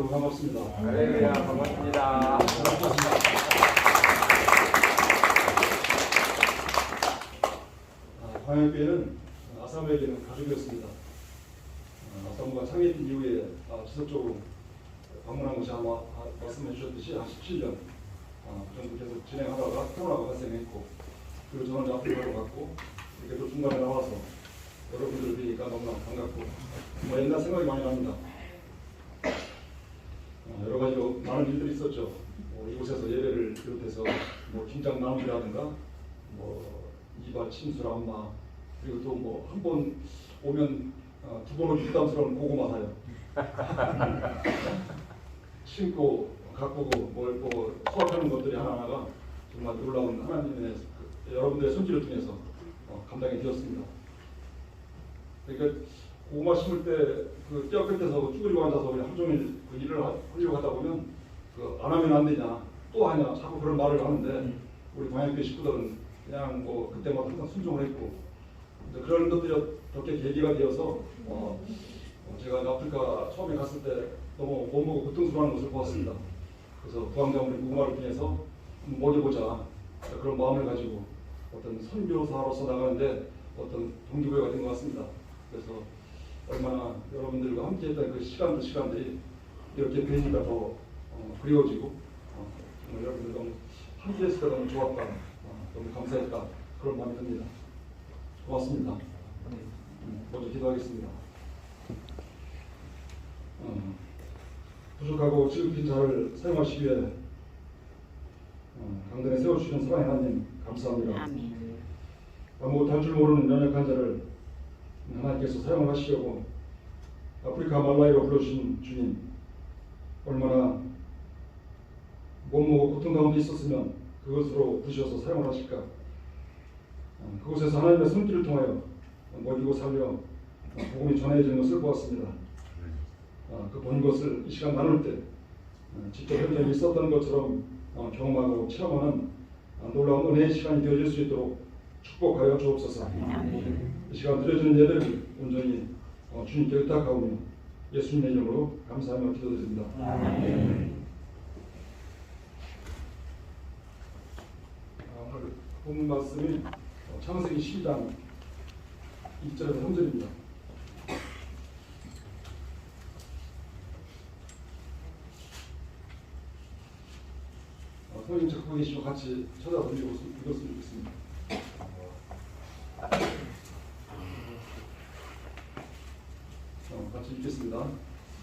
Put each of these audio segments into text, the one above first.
여러분 반갑습니다. 할렐루야, 반갑습니다. 광역교회는 아사모에게는 가족이었습니다. 아사모가 창립된 이후에 지속적으로 방문한 것이 아마 말씀해 주셨듯이 한 17년 그 정도 계속 진행하다가 코로나가 발생했고, 그리고 저는 아프리카로 갔고, 이렇게 또 중간에 나와서 여러분들을 뵈니까 너무나 반갑고 옛날 생각이 많이 납니다. 여러 가지 많은 일들이 있었죠. 이곳에서 예배를 비롯해서 김장 나눔이라든가 이발 침수라 엄마, 그리고 또 한 번 오면 두 번 오기 부담스러운 고구마 사요. 심고 가꾸고 수확하는 것들이 하나하나가 정말 놀라운 하나님의 여러분들의 손길을 통해서 감당이 되었습니다. 그러니까 고구마 심을 때 그 뼈 끝에서 쭈그리고 앉아서 그냥 하루 종일 그 일을 하려고 하다 보면 안 하면 안 되냐, 또 하냐, 자꾸 그런 말을 하는데, 우리 광역교회 식구들은 그냥 그때마다 항상 순종을 했고, 그런 것들이 어떻게 계기가 되어서 제가 아프리카 처음에 갔을 때 너무 못 먹고 고통스러워하는 것을 보았습니다. 그래서 부항장우리 고구마를 통해서 한번 먹여보자, 그런 마음을 가지고 어떤 선교사로서 나가는데 어떤 동기부여가 된 것 같습니다. 그래서 얼마나 여러분들과 함께했던 그 시간들이 이렇게 뵈니까 더 그리워지고, 정말 여러분들 너무 함께했을 때 너무 좋았다, 너무 감사했다, 그런 마음이 듭니다. 고맙습니다. 먼저 기도하겠습니다. 부족하고 지극히 잘 사용하시기 위해 강단에 세워주시는 사랑의 하나님 감사합니다. 아무것도 할 줄 모르는 연약한 자를 하나님께서 사용을 하시려고 아프리카 말라위로 불러주신 주님, 얼마나 못먹고 고통 가운데 있었으면 그것으로 부셔서 사용을 하실까. 그곳에서 하나님의 손길을 통하여 먹이고 살려 복음이 전해지는 것을 보았습니다. 그 본 것을 이 시간 나눌 때 직접 현장에 있었던 것처럼 경험하고 체험하는 놀라운 은혜의 시간이 되어질 수 있도록 축복하여 주옵소서. 이 시간 드려지는 예배를 온전히 주님께 의탁하오며 예수님의 이름으로 감사하며 기도드립니다. 오늘 본문 말씀이 창세기 12장 1절에서 3절입니다. 선생님 찾고 계시고 같이 찾아서 읽었으면 좋겠습니다. 같이 읽겠습니다.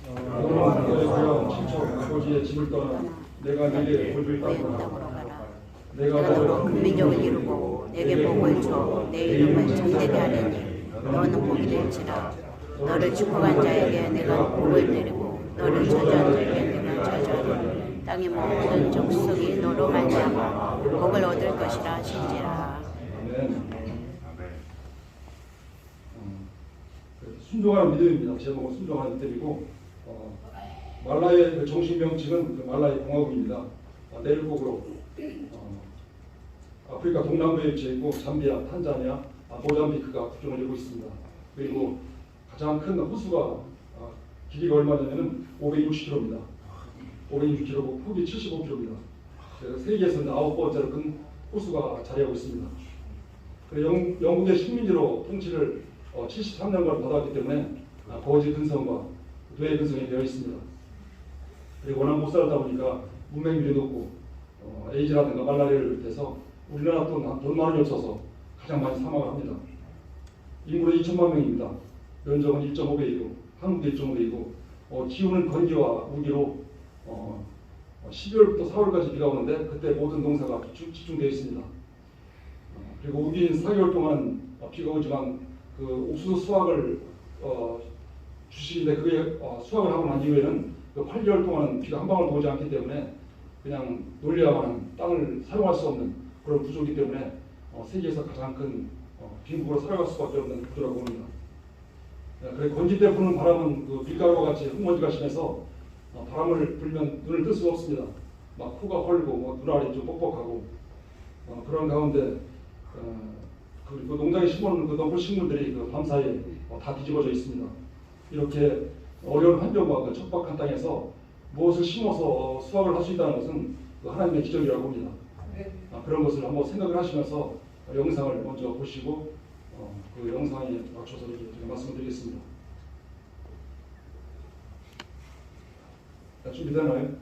너희가 친척 아버지의 집을 떠나 내가 네게 보여줄 땅으로 가라. 내가 너로 큰 민족을 이루고 내게 복을 줘 내 이름을 참되게 하리니 너는 복이 될지라. 너를 축복한 자에게 내가 복을 내리고 너를 저주한 자에게 내가 저주하리니 땅의 모든 족속이 너로 말미암아 복을 얻을 것이라 하신지라. 아멘. 순종하는 믿음입니다. 제목은 순종하는 믿음이고, 말라의 그 정식 명칭은 그 말라의 공화국입니다. 내륙국으로 아프리카 동남부에 위치해 있고 잠비아, 탄자니아, 모잠비크가 국경을 이루고 있습니다. 그리고 가장 큰 호수가 길이가 얼마냐면은 560km입니다. 560km고 폭이 75km입니다. 그래서 세계에서는 9번째로 큰 호수가 자리하고 있습니다. 그리고 영국의 식민지로 통치를 73년간 받아왔기 때문에 거지 근성과 뇌 근성이 되어 있습니다. 그리고 워낙 못 살다 보니까 문맹률이 높고 에이즈라든가 말라리아를 비롯해서 우리나라 돈만원이 없어서 가장 많이 사망을 합니다. 인구는 2천만 명입니다. 면적은 1.5배이고 한국도 1.5배이고 기후는 건기와 우기로 12월부터 4월까지 비가 오는데 그때 모든 농사가 집중되어 있습니다. 그리고 우기인 4개월 동안 비가 오지만 그 옥수수 수확을 주시는데 그게 수확을 하고 난 이후에는 그 8개월 동안은 비가 한 방울도 오지 않기 때문에 그냥 놀려야만 땅을 사용할 수 없는 그런 구조이기 때문에 세계에서 가장 큰 빈국으로 살아갈 수밖에 없는 구조라고 봅니다. 그리고 건기 때 부는 바람은 그 밀가루와 같이 흙먼지가 심해서 바람을 불면 눈을 뜰 수가 없습니다. 막 코가 헐고 눈알이 좀 뻑뻑하고 그런 가운데 그리고 농장에 심어놓은 그 넘볼 식물들이 그 밤사이에 다 뒤집어져 있습니다. 이렇게 어려운 환경과 그 척박한 땅에서 무엇을 심어서 수확을 할 수 있다는 것은 그 하나님의 기적이라고 봅니다. 그런 것을 한번 생각을 하시면서 영상을 먼저 보시고 그 영상에 맞춰서 제가 말씀을 드리겠습니다. 자, 준비되나요?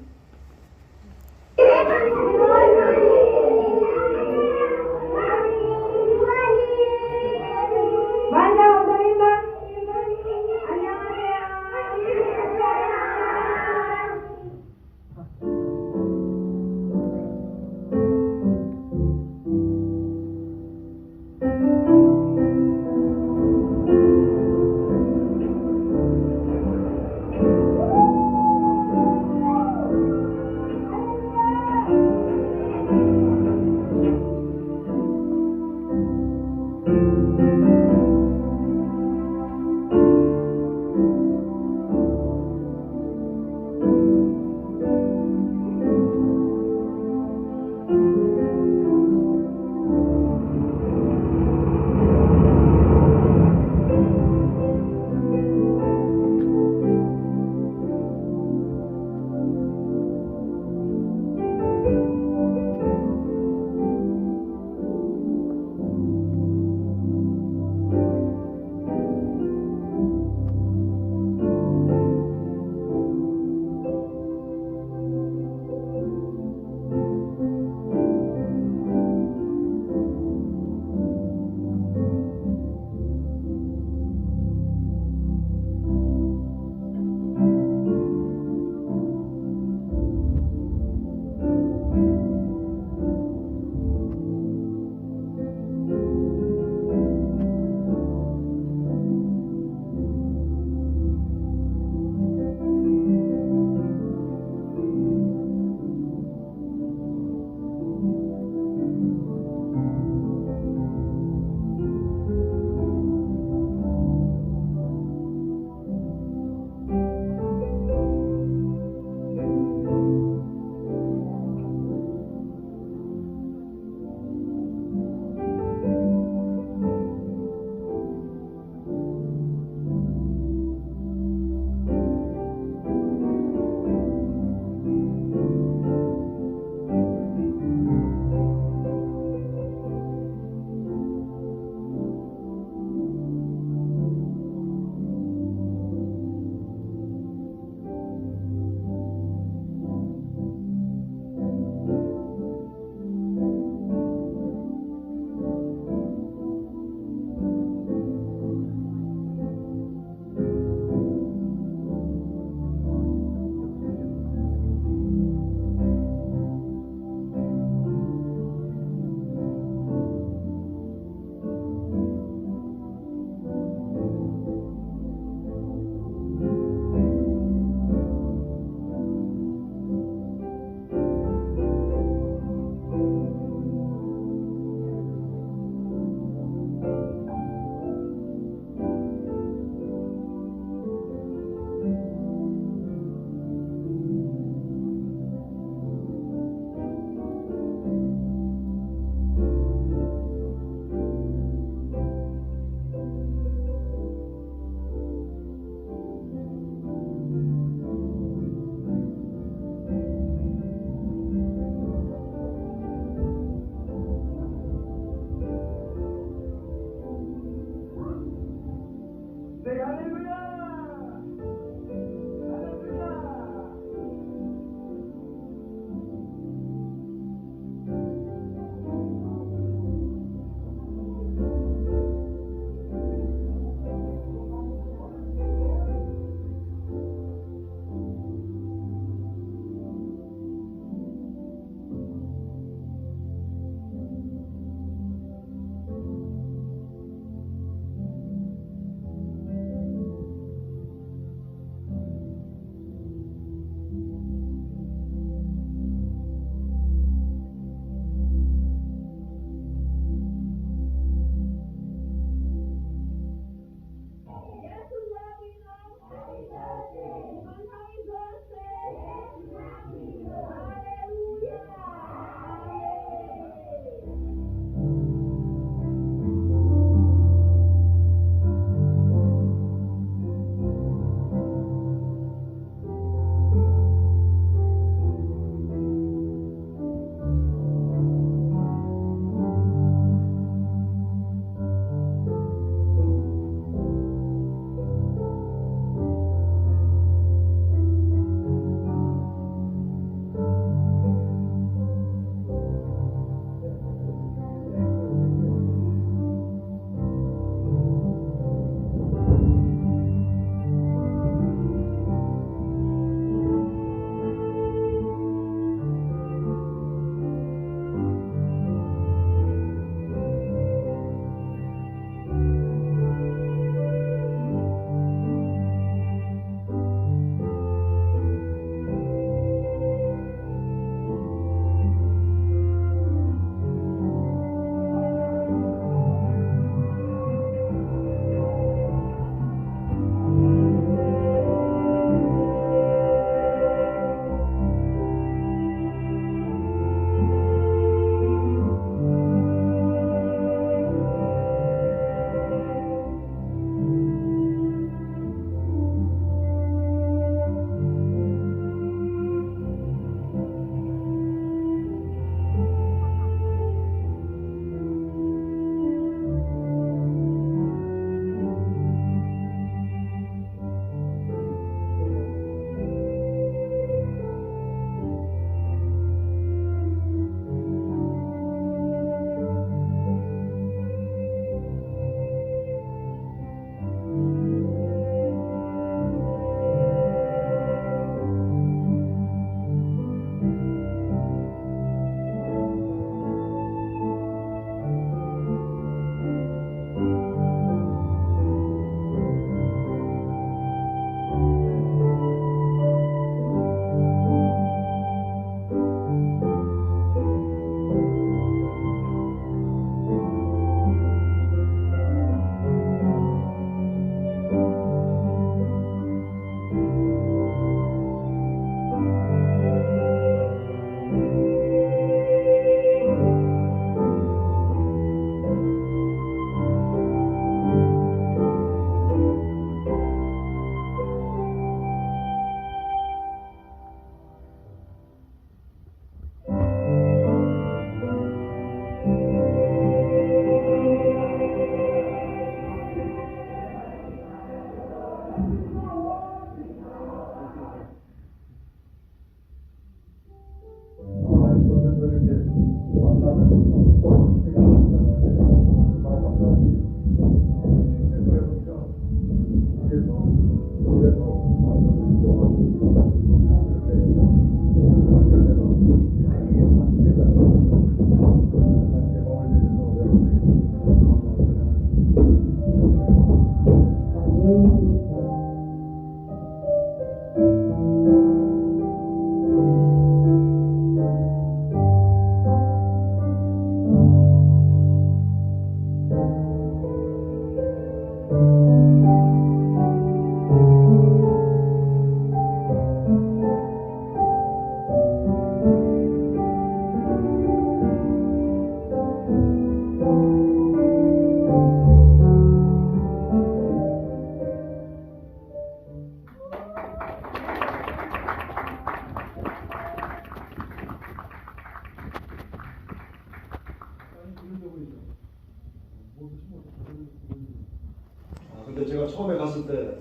근데 제가 처음에 갔을 때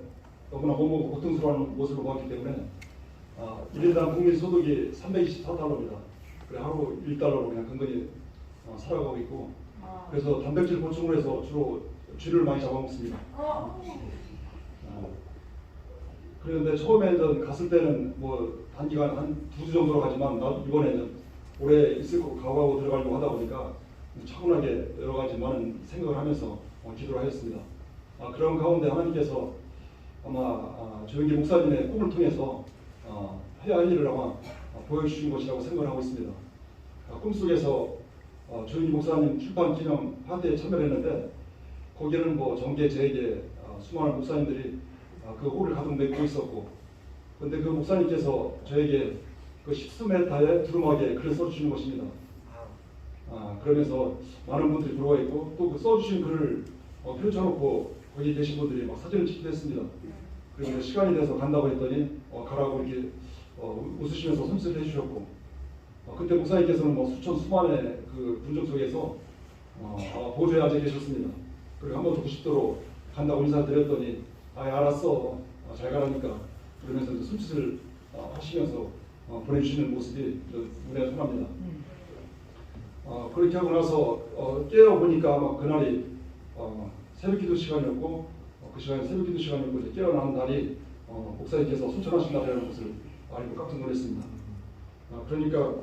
너무나 몸고 고통스러운 모습을 보았기 때문에 1인당 국민 소득이 324달러입니다. 그래 하루 1달러로 그냥 근근히 살아가고 있고, 그래서 단백질 보충을 해서 주로 쥐를 많이 잡아먹습니다. 그런데 처음에 갔을 때는 뭐 단기간 한 2주 정도로 가지만 이번에는 오래 있을 거고 가고 들어가려고 하다 보니까 차분하게 여러 가지 많은 생각을 하면서 기도를 하였습니다. 그런 가운데 하나님께서 아마 조영기 목사님의 꿈을 통해서 해야 할 일을 아마 보여주신 것이라고 생각을 하고 있습니다. 꿈속에서 조영기 목사님 출판 기념 파티에 참여를 했는데, 거기에는 뭐 정계, 재계, 수많은 목사님들이 그 홀을 가득 메고 있었고, 그런데 그 목사님께서 저에게 그 10수메타의 두루마기에 글을 써주시는 것입니다. 그러면서 많은 분들이 부러워했고, 또 그 써주신 글을 펼쳐놓고 거기 계신 분들이 막 사진을 찍기도 했습니다. 그리고 시간이 돼서 간다고 했더니 가라고 이렇게 웃으시면서 손짓을 해주셨고, 그때 목사님께서는 뭐 수많은 그 군중 속에서 보조에 앉아 계셨습니다. 그리고 한 번 더 90도로 간다고 인사드렸더니 알았어, 잘 가라니까, 그러면서 손짓을 하시면서 보내주시는 모습이 눈에 선합니다. 그렇게 하고 나서 깨어보니까 아마 그날이 새벽기도 시간이었고, 그 시간에 새벽기도 시간이었고, 이제 깨어나는 날이 목사님께서 순천하신 날이라는 것을 알고 깜짝 놀랐습니다. 그러니까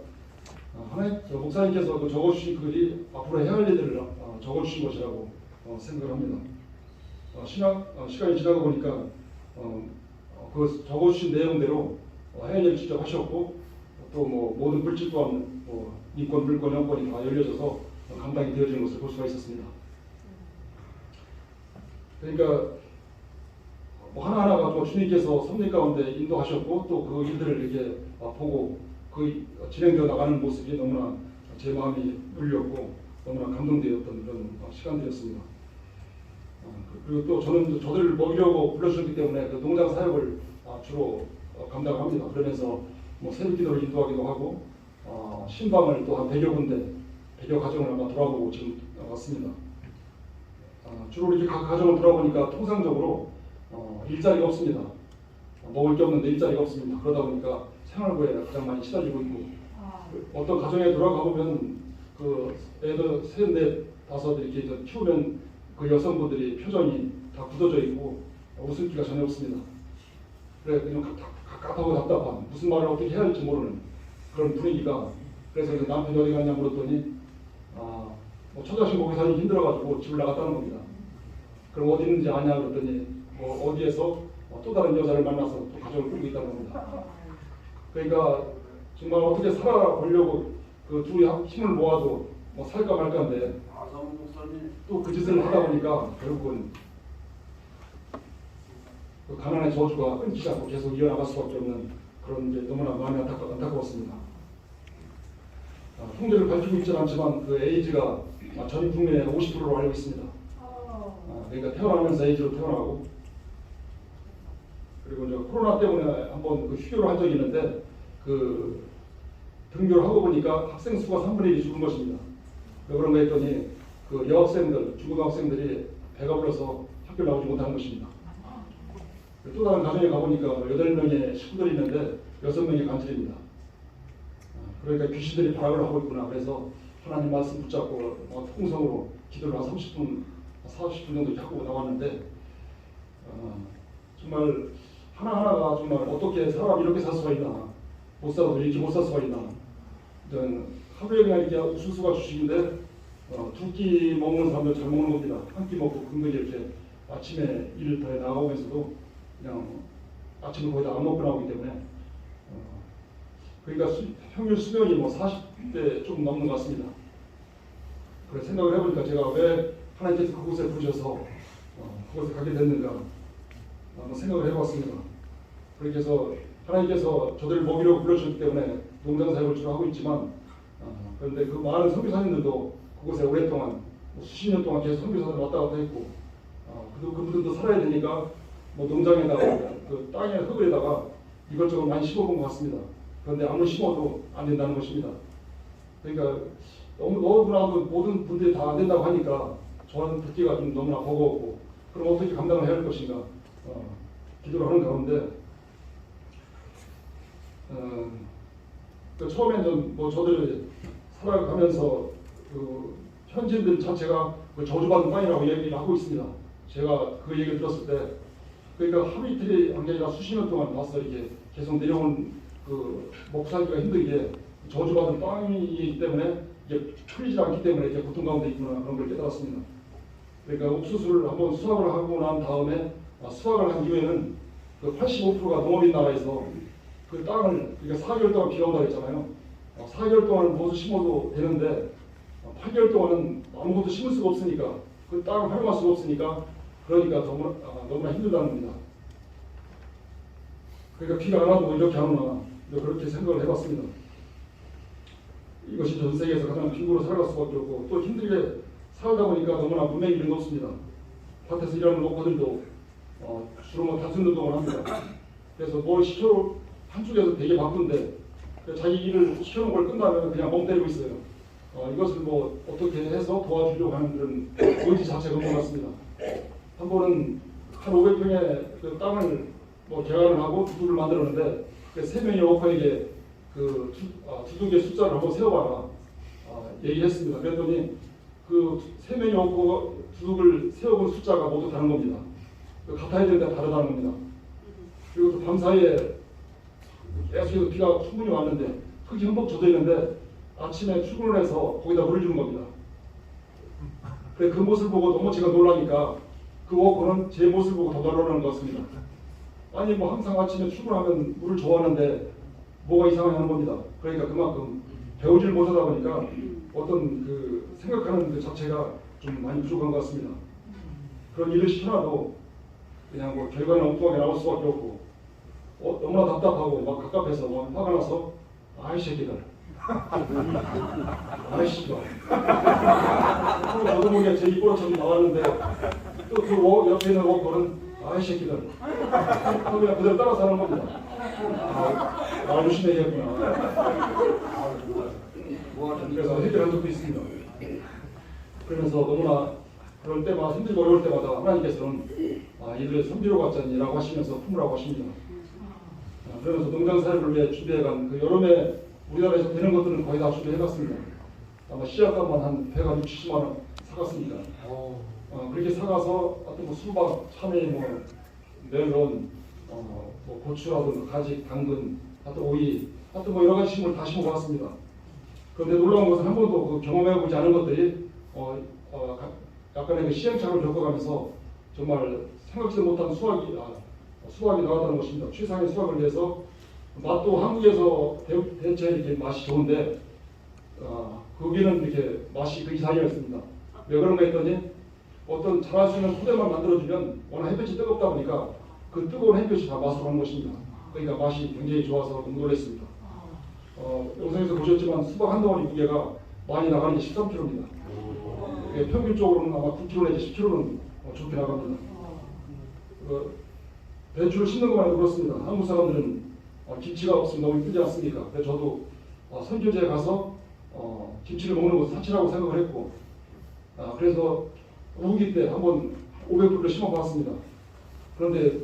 목사님께서 그 적어주신 글이 앞으로 해야 할 일들을 적어주신 것이라고 생각합니다. 시간이 지나고 보니까 그 적어주신 내용대로 해야 할 일을 직접 하셨고, 또 뭐 모든 물질 또한 인권, 물권, 영권이 다 열려져서 감당이 되어지는 것을 볼 수가 있었습니다. 그러니까 뭐 하나하나가 또 주님께서 섭리 가운데 인도하셨고, 또 그 일들을 이렇게 보고 그 진행되어 나가는 모습이 너무나 제 마음이 울렸고 너무나 감동되었던 그런 시간들이었습니다. 그리고 또 저는 저들을 먹이려고 불러주셨기 때문에 그 농장 사역을 주로 감당합니다. 그러면서 뭐 새벽기도를 인도하기도 하고, 신방을 또 한 100여 군데, 100여 가정을 아마 돌아보고 지금 왔습니다. 주로 이렇게 각 가정을 돌아보니까 통상적으로 일자리가 없습니다. 먹을 게 없는데 일자리가 없습니다. 그러다 보니까 생활고에 가장 많이 시달리고 있고, 어떤 가정에 돌아가 보면 그 애들 셋, 넷, 다섯 이렇게 키우면 그 여성분들이 표정이 다 굳어져 있고 웃음기가 전혀 없습니다. 그래 그냥 갑갑하고 답답한, 무슨 말을 어떻게 해야 할지 모르는 그런 분위기가. 그래서 남편이 어디 갔냐 물었더니 뭐 처자식 먹이 살기 힘들어가지고 집을 나갔다는 겁니다. 그럼 어디 있는지 아냐 그랬더니 뭐 어디에서 또 다른 여자를 만나서 또 가정을 꾸리고 있다는 겁니다. 그러니까 정말 어떻게 살아보려고 그 둘이 힘을 모아도 뭐 살까 말까인데 또 그 짓을 하다 보니까 결국은 그 가난의 저주가 끊기지 않고 계속 이어나갈 수밖에 없는 그런 게 너무나 마음이 안타까웠습니다. 통계를 밝히고 있지는 않지만 그 에이즈가 전 국민의 50%로 알고 있습니다. 그러니까 태어나면서 에이즈로 태어나고, 그리고 이제 코로나 때문에 한번 그 휴교를 한 적이 있는데 그 등교를 하고 보니까 학생 수가 3분의 1이 죽은 것입니다. 왜 그런가 했더니 그 여학생들, 중고등학생들이 배가 불러서 학교 나오지 못하는 것입니다. 또 다른 가정에 가보니까 8명의 식구들이 있는데 6명이 간질입니다. 그러니까 귀신들이 발악을 하고 있구나. 그래서 하나님 말씀 붙잡고 통성으로 기도를 한 30분, 40분 정도 이렇게 하고 나왔는데 정말 하나하나가 정말 어떻게 사람이 이렇게 살 수가 있나, 못 살아도 이렇게 못 살 수가 있나. 하루에 그냥 이렇게 우수수가 주식인데 두 끼 먹는 사람들 잘 먹는 겁니다. 한 끼 먹고 근근히 이렇게 아침에 일을 더 해 나가면서도 그냥 아침을 거의 다 안 먹고 나오기 때문에 그러니까 평균 수명이 뭐 40대 좀 넘는 것 같습니다. 그래서 생각을 해보니까 제가 왜 하나님께서 그곳에 부르셔서 그곳에 가게 됐는가 한번 생각을 해봤습니다. 그래서 하나님께서 저들을 먹이려고 불러주셨기 때문에 농장 사역을 주로 하고 있지만, 그런데 그 많은 선교사님들도 그곳에 오랫동안 수십 년 동안 계속 선교사들 왔다 갔다 했고, 그분들도 살아야 되니까 뭐 농장에다가 그 땅의 흙에다가 이것저것 많이 심어본 것 같습니다. 그런데 아무리 심어도 안 된다는 것입니다. 그러니까 너무나도 모든 분들이 다 안 된다고 하니까 저는 듣기가 좀 너무나 버거웠고, 그럼 어떻게 감당을 해야 할 것인가 기도를 하는 가운데 그 처음에는 뭐 저들 살아가면서 그 현지인들 자체가 그 저주받은 땅이라고 얘기를 하고 있습니다. 제가 그 얘기를 들었을 때 그러니까 하루 이틀이 한 게 아니라 수십 년 동안 와서 이게 계속 내려온 그 먹고 살기가 힘들게 저주받은 땅이기 때문에 이게 풀리지 않기 때문에 이렇게 고통 가운데 있구나 그런 걸 깨달았습니다. 그러니까 옥수수를 한번 수확을 하고 난 다음에 수확을 한 이후에는 그 85%가 농업인 나라에서 그 땅을 그러니까 4개월 동안 비가 온다고 했잖아요. 4개월 동안은 무엇을 심어도 되는데 8개월 동안은 아무것도 심을 수가 없으니까 그 땅을 활용할 수가 없으니까 그러니까 너무나 힘들다는 겁니다. 그러니까 비가 안 와도 이렇게 하는구나 그렇게 생각을 해봤습니다. 이것이 전 세계에서 가장 빈부로 살아갈 수밖에 없고 또 힘들게 살다 보니까 너무나 문맹이 높습니다. 밭에서 일하는 농가들도 주로 뭐 단순 노동을 합니다. 그래서 뭘 시켜 한쪽에서 되게 바쁜데 자기 일을 시켜놓은 걸 끝나면 그냥 멍 때리고 있어요. 이것을 뭐 어떻게 해서 도와주려고 하는 그런 의지 자체가 없는 것 같습니다. 한 번은 한 500평의 그 땅을 뭐 개간을 하고 두둑을 만들었는데 그 3명의 워커에게 그 두둑의 숫자를 한번 세어봐라 얘기했습니다. 그랬더니 그 3명의 워커 두둑을 세어본 숫자가 모두 다른 겁니다. 같아야 되는데 다르다는 겁니다. 그리고 또 밤사이에 계속해서 비가 충분히 왔는데 흙이 흠뻑 젖어 있는데 아침에 출근을 해서 거기다 물을 주는 겁니다. 그 모습을 보고 너무 제가 놀라니까 그 워커는 제 모습을 보고 더 놀라는 것 같습니다. 아니 뭐 항상 아침에 출근하면 물을 좋아하는데 뭐가 이상하냐는 겁니다. 그러니까 그만큼 배우지를 못하다 보니까 어떤 그 생각하는 그 자체가 좀 많이 부족한 것 같습니다. 그런 일을 시켜놔도 그냥 뭐 결과는 엉뚱하게 나올 수밖에 없고 너무나 답답하고 막 갑갑해서 막 화가 나서 아이 새끼들 아이 씨발 저도 모르게 제 입버릇처럼 나왔는데 또 그 옆에 있는 워커는 아이 새끼들 그냥 그대로 따라서 하는 겁니다. 말 조심해야겠구나. 그래서 해결한 적도 있습니다. 그러면서 너무나 그럴 때마다 힘들고 어려울 때마다 하나님께서는 이들의 섬기러 갔잖니라고 하시면서 품으라고 하십니다. 그러면서 농장 사역을 위해 준비해간 그 여름에 우리나라에서 되는 것들은 거의 다 준비해갔습니다. 아마 씨앗값만 한 배가 6, 70만 원 사갔습니다. 그렇게 사가서 하여튼 뭐 수박, 참외, 뭐 멜론, 뭐 고추라든 가지, 당근, 하여튼 오이, 하여튼 뭐 여러 가지 식물을 다 심어봤습니다. 그런데 놀라운 것은 한 번도 그 경험해보지 않은 것들이 약간의 그 시행착오를 겪어가면서 정말 생각지도 못한 수확이 나왔다는 것입니다. 최상의 수확을 위해서 맛도 한국에서 대체 이렇게 맛이 좋은데 거기는 이렇게 맛이 그 이상이었습니다. 왜 그런가 했더니 어떤 잘할 수 있는 토대만 만들어주면 워낙 햇볕이 뜨겁다 보니까 그 뜨거운 햇볕이 다 맛으로 하는 것입니다. 그러니까 맛이 굉장히 좋아서 너무 놀랐습니다. 영상에서 보셨지만 수박 한 덩어리 무게가 많이 나가는 게 13kg입니다. 평균적으로는 아마 9kg 내지 10kg는 좋게 나갑니다. 배추를 심는 것만 해도 그렇습니다. 한국 사람들은 김치가 없으면 너무 힘들지 않습니까? 그래서 저도 선교지에 가서 김치를 먹는 것을 사치라고 생각을 했고 그래서 우기 때 한번 500불을 심어봤습니다. 그런데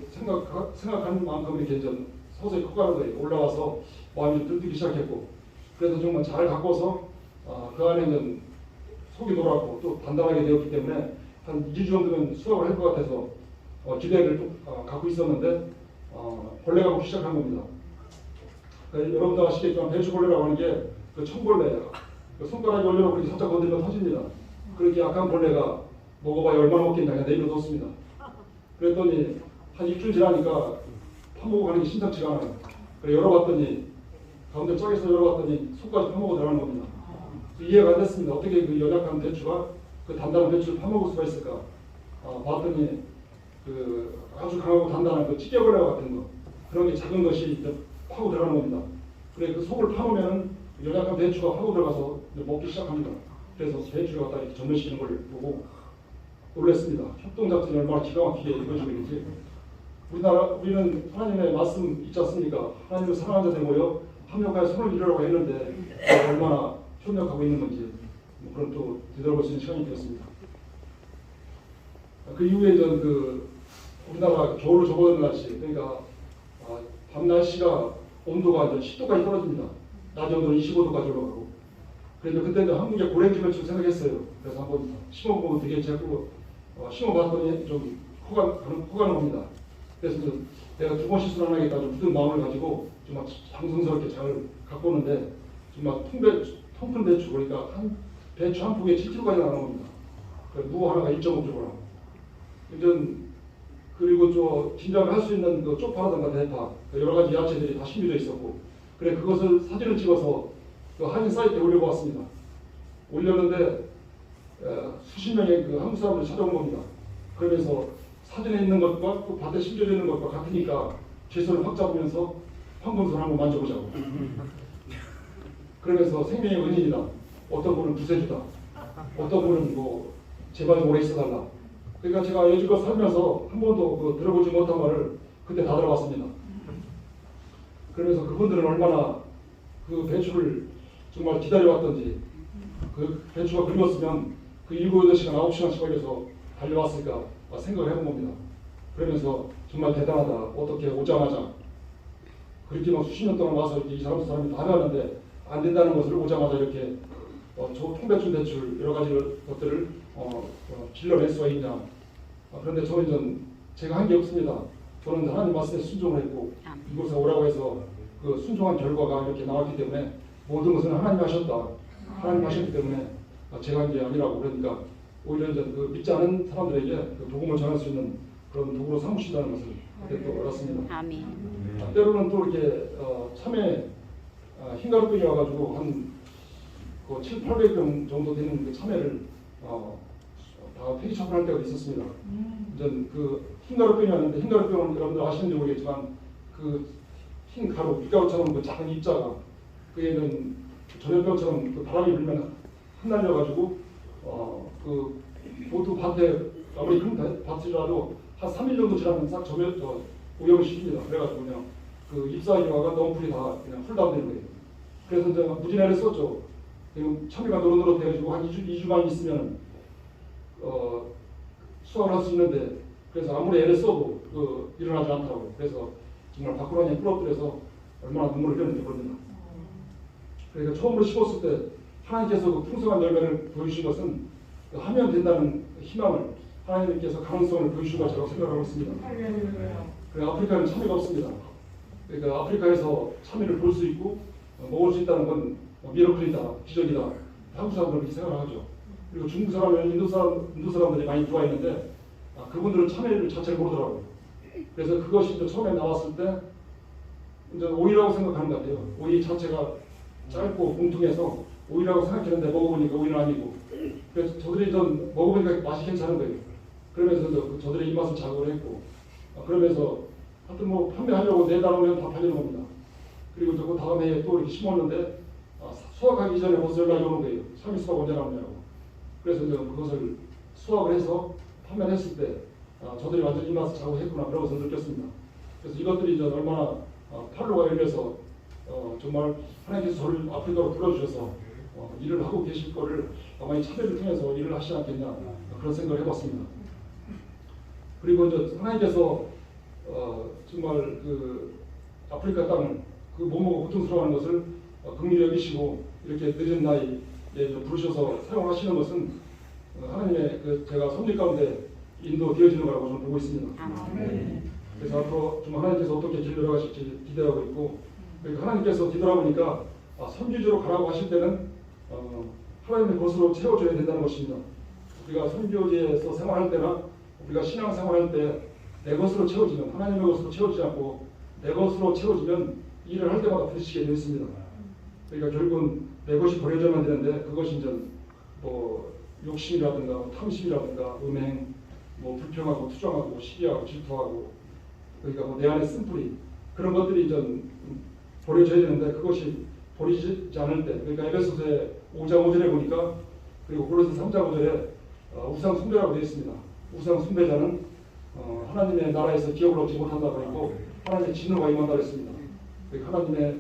생각하는 만큼 이렇게 좀 서서히 커가는 거예요. 올라와서 마음이 좀 들뜨기 시작했고 그래서 정말 잘 가꿔서 그 안에는 속이 돌았고 또 단단하게 되었기 때문에 한 2주 정도면 수확을 할 것 같아서 기대를 좀 갖고 있었는데 벌레가 오기 시작한 겁니다. 여러분도 아시겠지만 배추벌레라고 하는 게 그 청벌레예요. 그 손가락에 올려놓고 이렇게 살짝 건드리면 터집니다. 그렇게 약한 벌레가 먹어봐야 얼마나 먹겠냐 그냥 내버려뒀습니다. 그랬더니 한 일주일 지나니까 파먹어 가는 게 심상치가 않아요. 그래서 열어봤더니 가운데 짝에서 열어봤더니 속까지 파먹어 들어가는 겁니다. 이해가 안 됐습니다. 어떻게 그 연약한 배추가 그 단단한 배추를 파먹을 수가 있을까? 봤더니 그 아주 강하고 단단한 그 찌개벌레 같은 거 그런 게 작은 것이 이제 파고 들어가는 겁니다. 그래 그 속을 파놓으면 연약한 배추가 파고 들어가서 먹기 시작합니다. 그래서 배추를 갖다 이렇게 전멸시키는 걸 보고 놀랐습니다. 협동작전이 얼마나 기가 막히게 이루어지는지. 우리는 하나님의 말씀 있지 않습니까? 하나님을 사랑하는 자들 모여 협력하여 손을 이루려고 했는데 얼마나 협력하고 있는 건지 그런 또 되돌아볼 수 있는 시간이 되었습니다. 그 이후에 그 우리나라 겨울로 접어드는 날씨, 그러니까 밤 날씨가 온도가 이제 10도까지 떨어집니다. 낮 온도는 25도까지 올라가고. 그래서 그때 한국에 고랭지를 좀 생각했어요. 그래서 한번 심어보면 되게 제가 심어봤더니 좀 호가는 옵니다. 그래서 내가 두 번 실수를 안 하겠다 좀 굳은 마음을 가지고 정말 장성스럽게 잘 갖고 오는데 정말 통큰 배추, 그러니까 배추 한 폭에 7kg까지 나옵니다. 무 하나가 1.5kg. 그리고 김장을 할 수 있는 그 쪽파라든가 대파, 여러 가지 야채들이 다 심겨져 있었고, 그래 그것을 사진을 찍어서 그 한인 사이트에 올려보았습니다. 올렸는데 수십 명의 그 한국 사람들이 찾아온 겁니다. 그러면서 사진에 있는 것과 또 밭에 심겨져 있는 것과 같으니까 제 손을 확 잡으면서 황금손을 한번 만져보자고. 그러면서 생명의 은인이다. 어떤 분은 구세주다. 어떤 분은 제발 좀 오래 있어달라. 그러니까 제가 여지껏 살면서 한 번도 들어보지 못한 말을 그때 다 들어봤습니다. 그러면서 그분들은 얼마나 그 배추를 정말 기다려왔던지, 그 배추가 그리웠으면 그 7, 8시간, 9시간씩 걸려서 달려왔을까 생각을 해본 겁니다. 그러면서 정말 대단하다. 어떻게 오자마자 그렇게 막 수십 년 동안 와서 이렇게 이 사람이 다 해왔는데 안 된다는 것을 오자마자 이렇게 통배추 대출 여러 가지 것들을 길러낼 수가 있냐. 그런데 저는 제가 한 게 없습니다. 저는 하나님 말씀에 순종을 했고 이곳에 오라고 해서 그 순종한 결과가 이렇게 나왔기 때문에 모든 것은 하나님 하셨다. 하나님 하셨기 때문에 제가 한 게 아니라고. 그러니까 오히려 그 믿지 않은 사람들에게 그 복음을 전할 수 있는 그런 도구로 삼으신다는 것을 그때 또 알았습니다. 아멘. 때로는 또 이렇게 참외 흰가루병이 와가지고 한 7, 800병 정도 되는 그 참외를 다 폐기 처분할 때가 있었습니다. 그 흰가루병이 왔는데, 흰가루병은 여러분들 아시는지 모르겠지만 그 흰 가루, 밀가루처럼 그 작은 입자가 그게는 전염병처럼 그 바람이 불면 흩날려가지고 그 모두 밭에 아무리 큰 밭이라도 한 3일 정도 지나면 싹 오염을 시킵니다. 그래가지고 그냥 그 잎사귀와가 넝풀이 다 그냥 훌다운되는 거예요. 그래서 이제 무진애를 썼죠. 참외가 노릇노릇해가지고 한 2주만 있으면 수확을 할 수 있는데, 그래서 아무리 애를 써도 일어나지 않더라고요. 그래서 정말 밖으로 부러뜨려서 얼마나 눈물을 흘렸는지 모릅니다. 그러니까 처음으로 심었을 때 하나님께서 그 풍성한 열매를 보여주신 것은 하면 된다는 희망을, 하나님께서 가능성을 보여주신 것이라고 생각하고 있습니다. 아프리카는 참외가 없습니다. 그러니까 아프리카에서 참외를 볼 수 있고 먹을 수 있다는 건 미러클이다, 기적이다. 한국 사람들은 그렇게 생각하죠. 그리고 중국 사람은 인도 사람들이 많이 들어와 있는데 그분들은 참외를 자체를 모르더라고요. 그래서 그것이 이제 처음에 나왔을 때 이제 오이라고 생각하는 것 같아요. 오이 자체가 짧고 공통해서 오이라고 생각했는데 먹어보니까 오이는 아니고, 그래서 저들이 좀 먹어보니까 맛이 괜찮은 거예요. 그러면서 저들의 입맛을 자극을 했고, 그러면서 하여튼 판매하려고 내다오면 다 팔리는 겁니다. 그리고 그 다음 해에 또 이렇게 심었는데 수확하기 전에 벌써 연락이 오는 거예요. 참외 수확 언제 나오냐고. 그래서 이제 그것을 수확을 해서 판매를 했을 때 저들이 완전 입맛을 자극했구나 그런 것을 느꼈습니다. 그래서 이것들이 이제 얼마나 팔로가 열려서 정말 하나님께서 저를 아프리카로 불러주셔서 일을 하고 계실 거를 아마 이 참여를 통해서 일을 하시지 않겠냐 그런 생각을 해봤습니다. 그리고 이제 하나님께서 정말 그 아프리카 땅을 그 몸으로 고통스러워하는 것을 긍휼히 여기시고 이렇게 늦은 나이에 부르셔서 사용하시는 것은 하나님의 제가 섭리 가운데 인도되어지는 거라고 저는 보고 있습니다. 그래서 앞으로 좀 하나님께서 어떻게 길러 가실지 기대하고 있고, 그러니까 하나님께서 뒤돌아보니까 선교지로 가라고 하실 때는 하나님의 것으로 채워줘야 된다는 것입니다. 우리가 선교지에서 생활할 때나 우리가 신앙 생활할 때 내 것으로 채워지면, 하나님의 것으로 채워지지 않고 내 것으로 채워지면 일을 할 때마다 부딪히게 되어 있습니다. 그러니까 결국은 내 것이 버려져야만 되는데 그것이 이제 욕심이라든가 탐심이라든가 음행, 불평하고 투정하고 시기하고 질투하고, 그러니까 내 안에 쓴뿌리 그런 것들이 이제 버려져야 되는데 그것이 버리지 않을 때, 그러니까 에베소서의 5장 5절에 보니까, 그리고 고린도서 3장 5절에 우상 숭배라고 되어 있습니다. 우상 숭배자는 하나님의 나라에서 기업을 얻지 못한다고 했고 하나님의 진노가 임한다고 했습니다. 그러니까 하나님의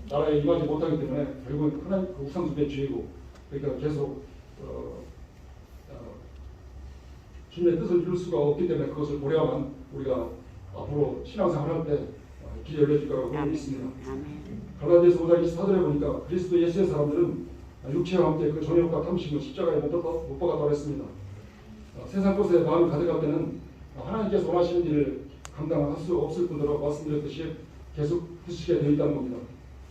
나라에 임하지 못하기 때문에 결국은 하나님 그 우상 숭배 죄이고, 그러니까 계속 주님의 뜻을 이룰 수가 없기 때문에 그것을 보려야만 우리가 앞으로 신앙생활 할 때 길이 열려질 거라고 믿습니다. 갈라디아서 5장 24절에 보니까 그리스도 예수의 사람들은 육체와 함께 그 정욕과 탐심을 십자가에 못 박았다고 했습니다. 세상 것에 마음이 가득할 때는 하나님께서 원하시는 일을 감당할 수 없을 뿐더러 말씀드렸듯이 계속 드시게 되어 있다는 겁니다.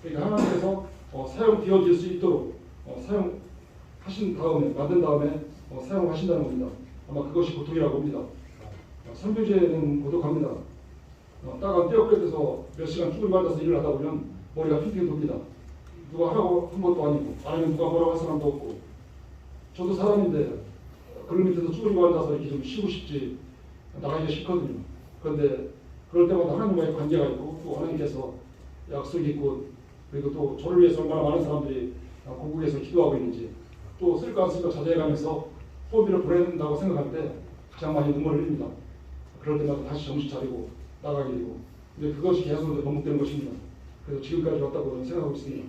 그러니까 하나님께서 사용되어질 수 있도록 사용하신 다음에 만든 다음에 사용하신다는 겁니다. 아마 그것이 고통이라고 봅니다. 선교제는 고독합니다. 따가 떼어버려서 몇 시간 쭈그리고 앉아서 일을 하다 보면 머리가 핑핑 돕니다. 누가 하라고 한 것도 아니고 아니면 누가 뭐라고 할 사람도 없고 저도 사람인데 글 밑에서 쭈그리고 앉아서 이렇게 좀 쉬고 싶지 나가기가 싫거든요. 그런데 그럴 때마다 하나님과의 관계가 있고 또 하나님께서 약속이 있고 그리고 또 저를 위해서 얼마나 많은 사람들이 고국에서 기도하고 있는지 또 쓸까 안 쓸까 자제해가면서 소비를 보낸다고 생각할 때 가장 많이 눈물을 흘립니다. 그럴 때마다 다시 정신 차리고 나가게 되고 근데 그것이 계속 반복되는 것입니다. 그래서 지금까지 왔다고 저는 생각하고 있습니다.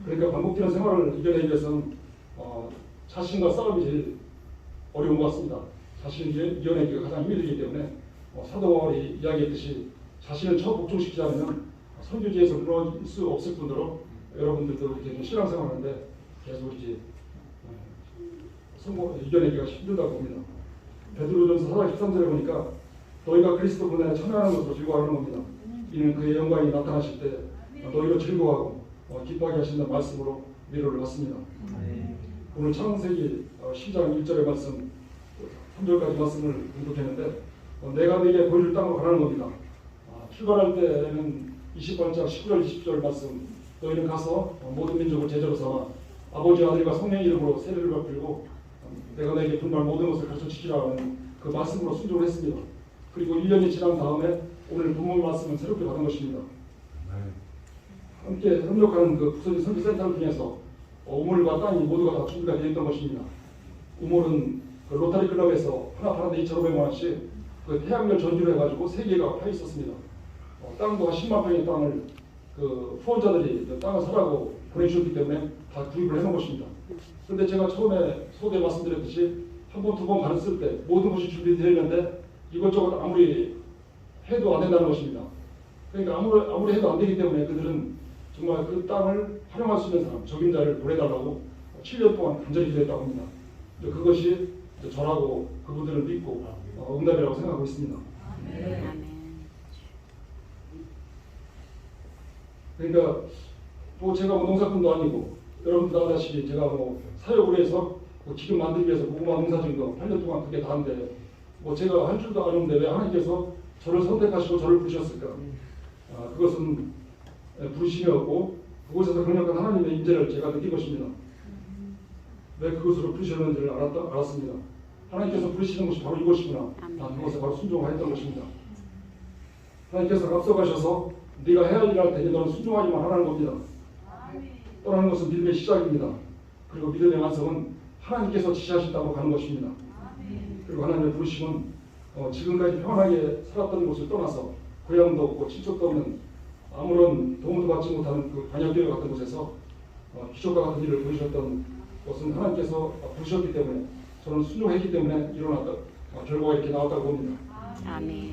그러니까 반복되는 생활을 이겨내기 위해서는 자신과 싸움이 제일 어려운 것 같습니다. 자신을 이겨내기가 가장 힘이 들기 때문에 사도 바울이 이야기했듯이 자신을 처음 복종시키지 않으면 선교지에서 물러날 수 없을 뿐더러 여러분들도 이렇게 신앙생활하는데 계속 이제 이겨내기가 힘들다고 봅니다. 베드로전서 4장 13절에 보니까 너희가 그리스도 분야에 참여하는 것으로 즐거워하는 겁니다. 이는 그의 영광이 나타나실 때 너희로 즐거워하고 기뻐하게 하신다는 말씀으로 위로를 받습니다. 오늘 창세기 10장 1절의 말씀 3절까지 말씀을 공독했는데 내가 네게 보여줄 땅으로 가라는 겁니다. 출발할 때는 20번장 19절 20절 말씀 너희는 가서 모든 민족을 제자로 삼아 아버지와 아들과 성령의 이름으로 세례를 베풀고 내가 너에게 분말 모든 것을 가르쳐 주시라는 그 말씀으로 순종을 했습니다. 그리고 1년이 지난 다음에 오늘 본문 말씀은 새롭게 받은 것입니다. 함께 협력하는 그 부서진 선교센터를 통해서 우물과 땅이 모두가 다 준비가 되어 있던 것입니다. 우물은 그 로타리 클럽에서 하나 파는데 2,500만 원씩 그 태양열 전주를 해가지고 3개가 파 있었습니다. 땅도 한 10만 평의 땅을 그 후원자들이 땅을 사라고 보내주셨기 때문에 다 구입을 해놓은 것입니다. 그런데 제가 처음에 소개 말씀드렸듯이 한 번, 두 번 가르칠 때 모든 것이 준비되어 있는데 이것저것 아무리 해도 안 된다는 것입니다. 그러니까 아무리 해도 안 되기 때문에 그들은 정말 그 땅을 활용할 수 있는 사람, 적임자를 보내달라고 7년 동안 간절히 기도했다고 합니다. 그것이 저라고 그분들을 믿고 응답이라고 생각하고 있습니다. 그러니까 뭐 제가 농사꾼도 아니고 여러분들 아다시피 제가 사역을 해서 기금 만들기 위해서 고구마 농사 지은 거 8년 동안 그게 다인데 제가 할 줄도 아는데 왜 하나님께서 저를 선택하시고 저를 부르셨을까? 그것은 부르심이었고 그곳에서 강력한 하나님의 인재를 제가 느낀 것입니다. 왜 그것으로 부르셨는지를 알았습니다. 하나님께서 부르시는 것이 바로 이것이구나. 그것에 바로 순종하였던 것입니다. 하나님께서 앞서가셔서 네가 해야 할 일을 할 테니 너는 순종하기만 하라는 겁니다. 떠나는 것은 믿음의 시작입니다. 그리고 믿음의 완성은 하나님께서 지시하신다고 가는 것입니다. 그리고 하나님의 부르심은 지금까지 평안하게 살았던 곳을 떠나서 고향도 없고 친척도 없는 아무런 도움도 받지 못하는 그 반역교회 같은 곳에서 기적과 같은 일을 보여주셨던 것은 하나님께서 부르셨기 때문에 저는 순종했기 때문에 일어났다. 결과가 이렇게 나왔다고 봅니다.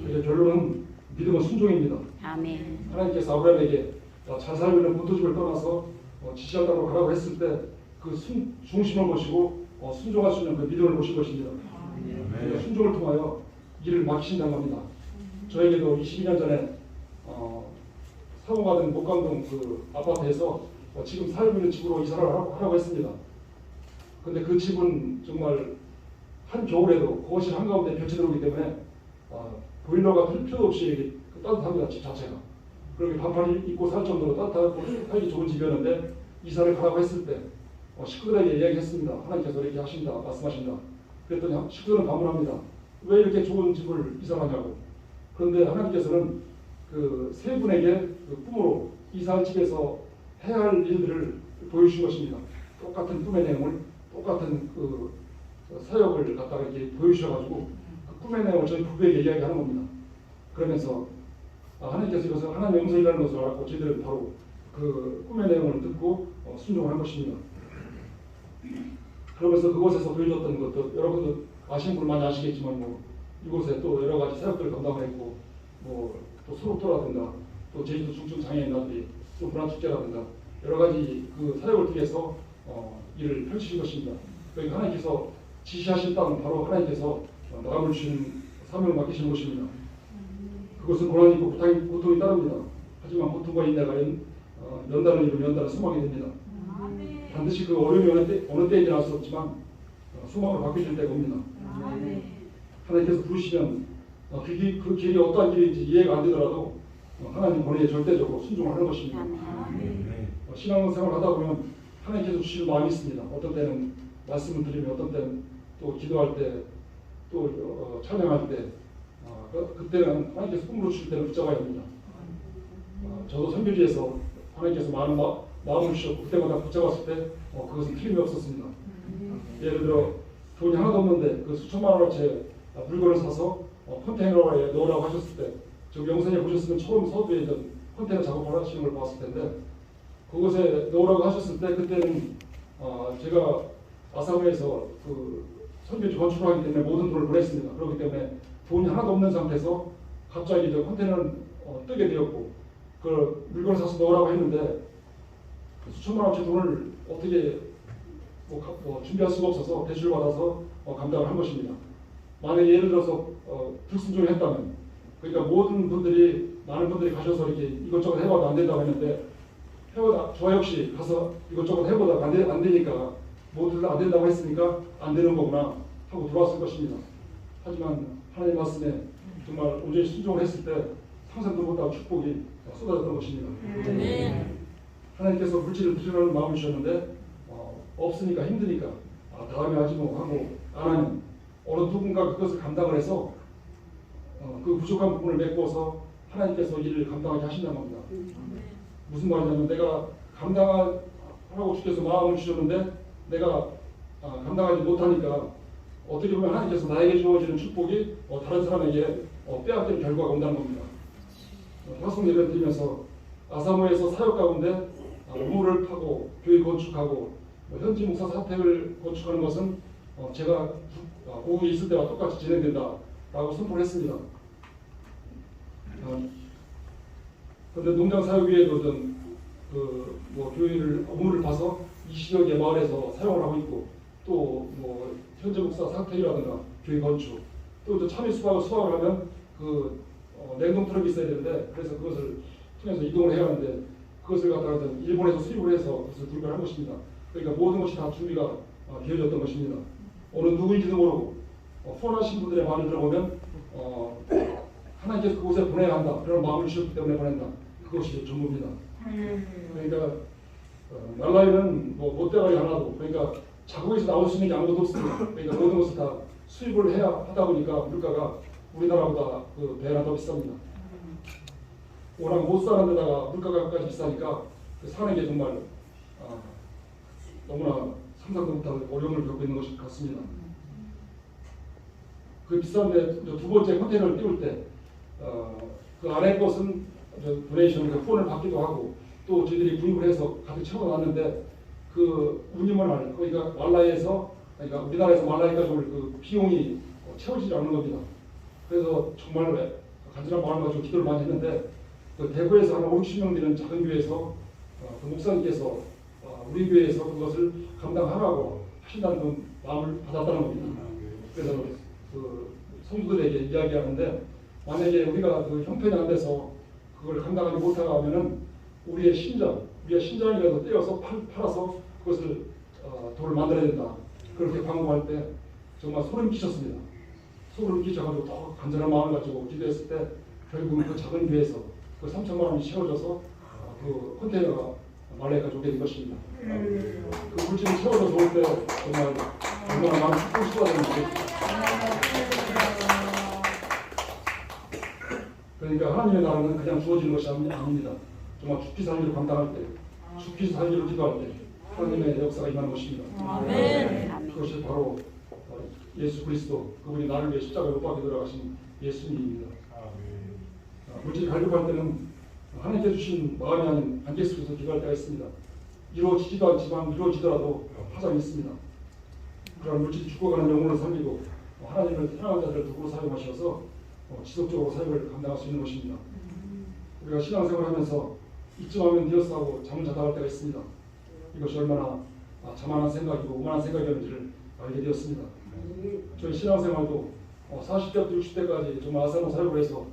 그래서 결론은 믿음은 순종입니다. 하나님께서 아브라함에게 잘 살고 있는 본토집을 떠나서 지시한 땅으로 가라고 했을 때 그 중심을 보시고 순종할 수 있는 그 믿음을 보신 것입니다. 순종을 통하여 일을 맡기신다는 겁니다. 저에게도 22년 전에 사고가 된 목감동 그 아파트에서 지금 살고 있는 집으로 이사를 하라고 했습니다. 근데 그 집은 정말 한 겨울에도 거실 한가운데 볕이 들어오기 때문에 보일러가 틀 필요도 없이 따뜻합니다. 집 자체가. 그렇게 반팔 입고 살 정도로 따뜻하고 살기 좋은 집이었는데 이사를 가라고 했을 때 식구들에게 이야기했습니다. 하나님께서 이렇게 하신다, 말씀하신다. 그랬더니 식구들은 반문합니다. 왜 이렇게 좋은 집을 이사하냐고. 그런데 하나님께서는 그 세 분에게 그 꿈으로 이사할 집에서 해야 할 일들을 보여주신 것입니다. 똑같은 꿈의 내용을 똑같은 그 사역을 갖다가 이렇게 보여주셔가지고 그 꿈의 내용을 저희 부부에게 이야기하는 겁니다. 그러면서 하나님께서 이것을 하나님의 음성이라는 것을 알았고 저희들은 바로 그 꿈의 내용을 듣고 순종하는 것입니다. 그러면서 그곳에서 보여줬던 것도 여러분도 아시는 분 많이 아시겠지만 뭐 이곳에 또 여러 가지 사역들을 감당을 했고 뭐또 소록도라든가 또 제주도 중증 장애인들이 또 문화축제라든가 여러 가지 그 사역을 통해서 일을 펼치신 것입니다. 그러니까 하나님께서 지시하신 땅은 바로 하나님께서 마음을 주신 사명을 맡기신 곳입니다. 그것은 고난이 있고 고통이 따릅니다. 하지만 고통과 인내가 연단을 이루면 연단은 소망이 됩니다. 반드시 그 어려움이 어느 때인지 알 수 없지만 소망을 바뀌실 때가 옵니다. 하나님께서 부르시면 그 길이 어떠한 길인지 이해가 안 되더라도 하나님 권위에 절대적으로 순종을 하는 것입니다. 신앙생활 하다 보면 하나님께서 주실 마음이 있습니다. 어떤 때는 말씀을 드리면 어떤 때는 또 기도할 때 또 찬양할 때 그때는 하나님께서 꿈으로 주실 때는 붙잡아야 합니다. 저도 선교지에서 하나님께서 많은 마음을 주셨고 그때마다 붙잡았을 때 그것은 틀림이 없었습니다. 예를 들어 돈이 하나도 없는데 그 수천만 원어치 물건을 사서 컨테이너에 넣으라고 하셨을 때 저 영상에 보셨으면 처음 서두에 컨테이너 작업을 하시는 걸 봤을 텐데 그곳에 넣으라고 하셨을 때 그때는 제가 아사무에서 그 선교지 건축을 하기 때문에 모든 돈을 보냈습니다. 그렇기 때문에 돈이 하나도 없는 상태에서 갑자기 저 컨테이너를 뜨게 되었고 그 물건을 사서 넣으라고 했는데 수천만 원어치 돈을 어떻게 준비할 수가 없어서 대출을 받아서 감당을 한 것입니다. 만약에 예를 들어서 불순종을 했다면 그러니까 모든 분들이 많은 분들이 가셔서 이렇게 이것저것 해봐도 안 된다고 했는데 저 역시 가서 이것저것 해보다가 안 되니까 모두 안 된다고 했으니까 안 되는 거구나 하고 돌아왔을 것입니다. 하지만 하나님 말씀에 정말 온전히 순종을 했을 때 상상도 못한 축복이 쏟아졌던 것입니다. 하나님께서 물질을 드리라는 마음을 주셨는데 없으니까 힘드니까 다음에 하지 뭐 하고 안 하면 어느 누군가 그것을 감당을 해서 그 부족한 부분을 메꿔서 하나님께서 일을 감당하게 하신다는 겁니다. 무슨 말이냐면 내가 감당하라고 주께서 마음을 주셨는데 내가 감당하지 못하니까 어떻게 보면 하나님께서 나에게 주어지는 축복이 다른 사람에게 빼앗기는 결과가 온다는 겁니다. 화성 예배 드리면서 아사모에서 사역 가운데 우물을 파고 교회 건축하고 현지 목사 사택을 건축하는 것은 제가 고국에 있을 때와 똑같이 진행된다라고 선포를 했습니다. 그런데 농장 사역 위에도 교회를 우물을 파서 20여 개 마을에서 사용을 하고 있고 또 현지 목사 사택이라든가 교회 건축 또 참외 수확을 하면 냉동 트럭이 있어야 되는데 그래서 그것을 통해서 이동을 해야 하는데 그것을 갖다가 일본에서 수입을 해서 그것을 구입을 한 것입니다. 그러니까 모든 것이 다 준비가 되어졌던 것입니다. 어느 누구인지도 모르고 후원하신 분들의 말을 들어보면 하나님께서 그곳에 보내야 한다 그런 마음을 주셨기 때문에 보낸다 그것이 전부입니다. 그러니까 말라이는 못대가리 하나도 그러니까 자국에서 나올 수 있는 게 아무것도 없습니다. 그러니까 모든 것을 다 수입을 해야 하다 보니까 물가가 우리나라보다 배나 더 비쌉니다. 워낙 못 사는 데다가 물가까지 비싸니까 사는 게 정말 너무나 상상도 못할 어려움을 겪고 있는 것 같습니다. 그 비싼데 두 번째 컨테이너를 띄울 때 그 안에 것은 도네이션 후원을 받기도 하고 또 저희들이 구입을 해서 가득 채워놨는데 그 운임을 그러니까 말라이에서 그러니까 우리나라에서 말라이까지 올 그 비용이 채워지지 않는 겁니다. 그래서 정말 간절한 마음을 가지고 기도를 많이 했는데 그 대구에서 한 50명 되는 작은 교회에서 그 목사님께서 우리 교회에서 그것을 감당하라고 하신다는 그 마음을 받았다는 겁니다. 그래서 그 성도들에게 이야기하는데 만약에 우리가 그 형편이 안 돼서 그걸 감당하지 못하면은 우리의 신장이라도 떼어서 팔아서 그것을 돈을 만들어야 된다. 그렇게 광고할 때 정말 소름 끼쳤습니다. 소름 끼쳐가지고 더 간절한 마음을 가지고 기도했을 때 결국은 그 작은 교회에서 그 3천만 원이 채워져서 그 컨테이너가 말라이까지 오게 된 것입니다. 그 물질이 채워져서 올 때 정말 얼마나 많은 축복이 쏟아졌는지. 그러니까 하나님의 나라는 그냥 주어지는 것이 아닙니다. 정말 죽기 살기로 감당할 때, 죽기 살기로 기도할 때 하나님의 역사가 임하는 것입니다. 아멘. 그것이 바로 예수 그리스도 그분이 나를 위해 십자가에 못 박혀 들어가신 예수님입니다. 물질이 갈급할 때는 하나님께 주신 마음이 아닌 안개 속에서 기도할 때가 있습니다. 이루어지지도 않지만 이루어지더라도 파장이 있습니다. 그런 물질이 죽어가는 영혼을 살리고 하나님을 사랑하는 자들을 도구로 사용하셔서 지속적으로 사역을 감당할 수 있는 것입니다. 우리가 신앙생활을 하면서 이쯤 하면 되었어 하고 잠을 자다 갈 때가 있습니다. 이것이 얼마나 자만한 생각이고 오만한 생각이었는지를 알게 되었습니다. 저희 신앙생활도 40대부터 60대까지 정말 아사모 사역을 해서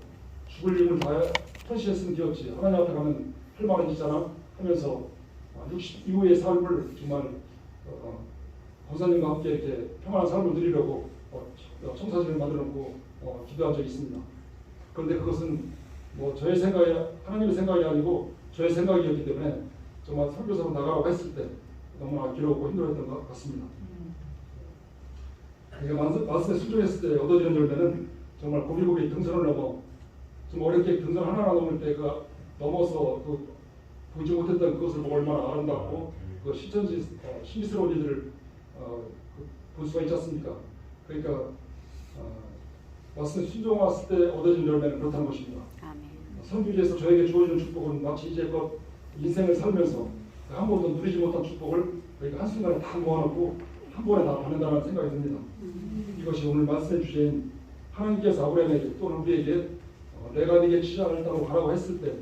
죽을 힘을 다해 헌신했으면 되었지 하나님 앞에 가면 할 말은 있잖아 하면서 60 이후의 삶을 정말 권사님과 함께 이렇게 평안한 삶을 누리려고 청사진을 만들어 놓고 기도한 적이 있습니다. 그런데 그것은 뭐 저의 생각이 하나님의 생각이 아니고 저의 생각이었기 때문에 정말 설교사로 나가라고 했을 때 너무나 괴롭고 힘들었던 것 같습니다. 말씀에 순종했을 때 얻어지는 열매는 정말 고비고비 등선을 넘어 좀 어렵게 등선 하나 넘을 때 그 넘어서 그 보지 못했던 그것을 보고 얼마나 아름답고 그 신비스러운 일들을 볼 수가 있지 않습니까? 그러니까 말씀에 순종했을 때 얻어진 열매는 그렇다는 것입니다. 선교지에서 저에게 주어지는 축복은 마치 이제껏 인생을 살면서 한 번도 누리지 못한 축복을 그러니까 한순간에 다 모아놓고 한 번에 다 받는다는 생각이 듭니다. 이것이 오늘 말씀의 주제인 하나님께서 아브라함에게 또는 우리에게 내가 네게 치자를 따로 가라고 했을 때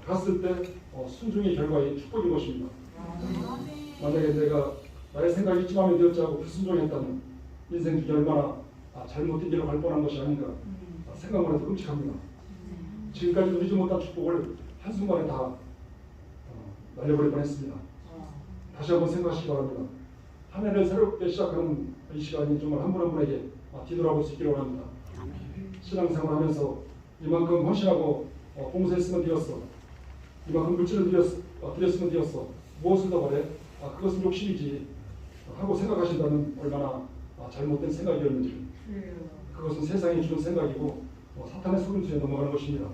갔을 때 순종의 결과의 축복인 것입니다. 만약에 내가 나의 생각이 이쯤하면 되었지 하고 불순종했다면 인생 중에 얼마나 잘못된 길로 갈 뻔한 것이 아닌가 생각만 해도 끔찍합니다. 지금까지 누리지 못한 축복을 한순간에 다 날려버릴 뻔했습니다. 다시 한번 생각하시기 바랍니다. 한 해를 새롭게 시작하는 이 시간이 정말 한 분 한 분에게 뒤돌아볼 수 있기를 원합니다. 신앙생활 하면서 이만큼 헌신하고 봉사했으면 되었어. 이만큼 물질을 드렸으면 되었어. 무엇을 더 바래? 그것은 욕심이지 하고 생각하신다면 얼마나 잘못된 생각이었는지 그것은 세상이 주는 생각이고 사탄의 속임수에 넘어가는 것입니다.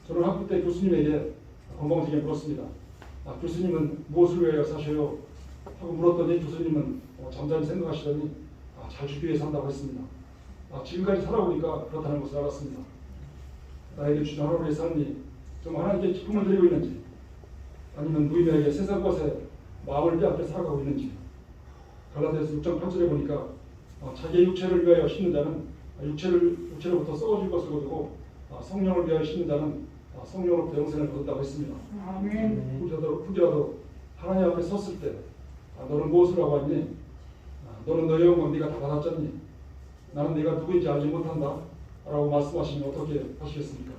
저는 학부 때 교수님에게 건방지게 물었습니다. 교수님은 무엇을 위하여 사셔요? 하고 물었더니 교수님은 잠잠히 생각하시더니 잘 죽기 위해 산다고 했습니다. 지금까지 살아보니까 그렇다는 것을 알았습니다. 나에게 주신 하루의 삶이 정말 하나님께 기쁨을 드리고 있는지 아니면 무의미하게 세상 것에 마음을 빼앗겨 살아가고 있는지 갈라디아서 6장 8절에 보니까 자기의 육체를 위하여 심는 자는 육체로부터 썩어질 것을 거두고 성령을 위하여 심는 자는 성령으로부터 영생을 거둔다고 했습니다. 혹이라도 하나님 앞에 섰을 때 너는 무엇을 하고 왔니? 너는 너의 영광 네가 다 받았잖니? 나는 네가 누구인지 알지 못한다 라고 말씀하시면 어떻게 하시겠습니까?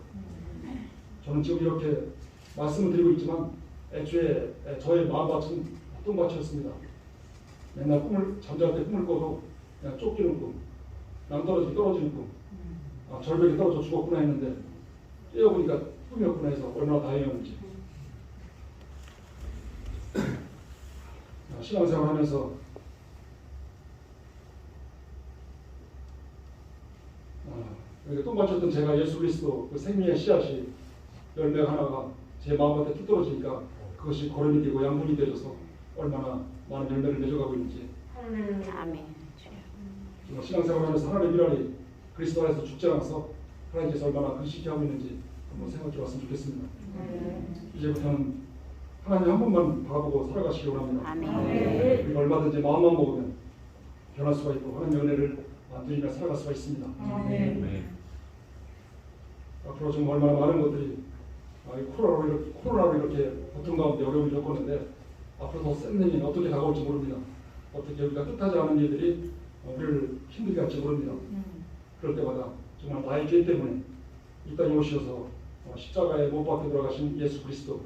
저는 지금 이렇게 말씀을 드리고 있지만 애초에 저의 마음밭은 똥밭이었습니다. 맨날 잠잘 때 꿈을 꿔도 그냥 쫓기는 꿈, 낭떠러지 떨어지는 꿈, 절벽에 떨어져 죽었구나 했는데 깨어보니까 꿈이었구나 해서 얼마나 다행이었는지. 신앙생활 하면서 똥밭이었던 제가 예수 그리스도 그 생명의 씨앗이 열매 하나가 제 마음밭에 뚝 떨어지니까 그것이 거름이 되고 양분이 되어서 얼마나 많은 열매를 맺어가고 있는지. 아멘. 신앙생활하면서 하나님의 미랄이 그리스도 안에서 죽지 않아서 하나님께서 얼마나 근식히 하고 있는지 한번 생각해 봤으면 좋겠습니다. 이제부터는 하나님 한 분만 바라보고 살아가시기 원합니다. 우리가 얼마든지 마음만 먹으면 변할 수가 있고 하나님의 은혜를 누리며 살아갈 수가 있습니다. 앞으로 좀 얼마나 많은 것들이 코로나로 이렇게 고통 가운데 어려움을 겪었는데 앞으로 더 센 일이 어떻게 다가올지 모릅니다. 어떻게 우리가 뜻하지 않은 일들이 우리를 힘들게 할지 모릅니다. 그럴 때마다 정말 나의 죄 때문에 이 땅에 오셔서 십자가에 못 박혀 돌아가신 예수 그리스도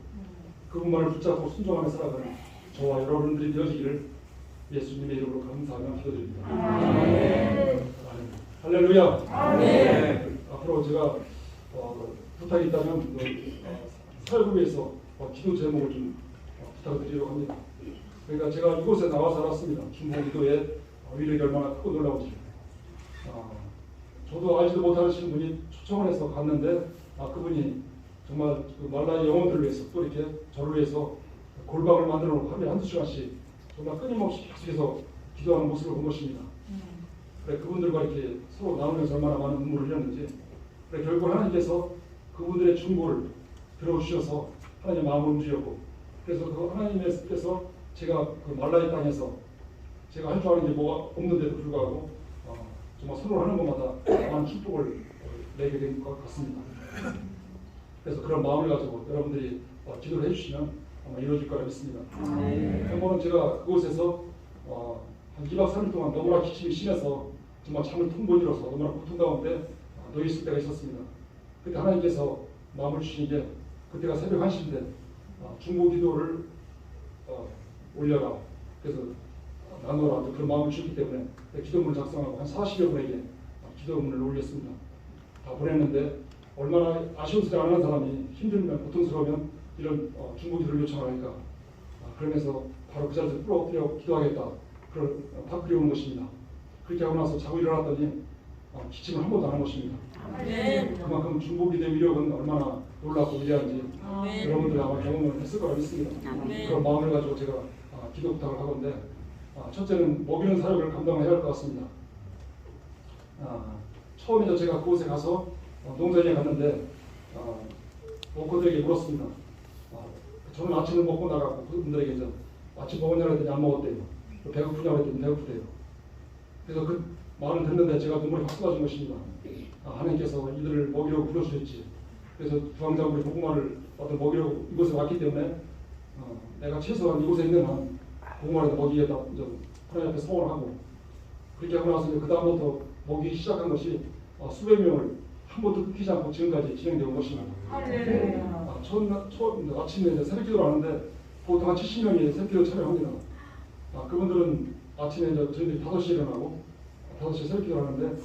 그분만을 붙잡고 순종하며 살아가는 저와 여러분들이 되어지기를 예수님의 이름으로 감사하며 기도드립니다. 할렐루야. 앞으로 제가 부탁이 있다면 사역을 위해서 기도 제목을 좀 부탁드리려고 합니다. 그러니까 제가 이곳에 나와 살았습니다. 중국 기도에 위력이 얼마나 크고 놀라운지. 저도 알지도 못하시는 분이 초청을 해서 갔는데 그분이 정말 그 말라의 영혼들을 위해서 또 이렇게 저를 위해서 골방을 만들어 놓고 하루에 한두 시간씩 정말 끊임없이 계속해서 기도하는 모습을 본 것입니다. 그래, 그분들과 이렇게 서로 나누면서 얼마나 많은 눈물을 흘렸는지 그래, 결국 하나님께서 그분들의 중보를 들어주셔서 하나님의 마음을 움직였고 그래서 그 하나님께서 제가 그 말라의 땅에서 제가 할 줄 아는 게 뭐가 없는데도 불구하고 정말 서로 하는 것마다 많은 축복을 내게 된 것 같습니다. 그래서 그런 마음을 가지고 여러분들이 기도를 해주시면 아마 이루어질 거라 믿습니다. 한 번은 제가 그곳에서 한 2박 3일 동안 너무나 기침이 심해서 정말 잠을 통 못 이뤄서 너무나 고통 가운데 놓여 있을 때가 있었습니다. 그때 하나님께서 마음을 주신 게 그때가 새벽 1시인데 중보 기도를 올려라. 그래서 나누라. 그런 마음을 주셨기 때문에 기도문을 작성하고 한 40여 분에게 기도문을 올렸습니다. 다 보냈는데 얼마나 아쉬운 소리 안 하는 사람이 힘들면 고통스러우면 이런 중보 기도를 요청을 하니까 그러면서 바로 그 자리에서 엎드려 기도하겠다. 그걸 팍 그려오는 것입니다. 그렇게 하고 나서 자고 일어났더니 기침을 한 번도 안 한 것입니다. 그만큼 중보 기도의 위력은 얼마나 놀랍고 위대한지 여러분들이 아마 경험을 했을 거라 믿습니다. 그런 마음을 가지고 제가 기도 부탁을 하건데 첫째는 먹이는 사역을 감당해야 할 것 같습니다. 처음에 제가 그곳에 가서 농장에 갔는데 워커들에게 물었습니다. 저는 아침을 먹고 나가고 그분들에게 이제 아침 먹었냐고 했더니 안 먹었대요. 배고프냐고 했더니 배고프대요. 그래서 그 말을 듣는데 제가 눈물이 확 쏟아진 것입니다. 하나님께서 이들을 먹이려고 불러주셨지. 그래서 주황장군의 고구마를 먹이려고 이곳에 왔기 때문에 내가 최소한 이곳에 있는 한 고구마라도 먹이겠다. 하나님 앞에 소원을 하고 그렇게 하고 나서 그 다음부터 먹이기 시작한 것이 수백 명을 한 번도 끊기지 않고 지금까지 진행되어 온 것입니다. 처음 아침에 이제 새벽 기도를 하는데 보통 한 70명이 새벽 기도 참여합니다. 그분들은 아침에 이제 저희들이 5시에 일어나고 5시에 새벽 기도를 하는데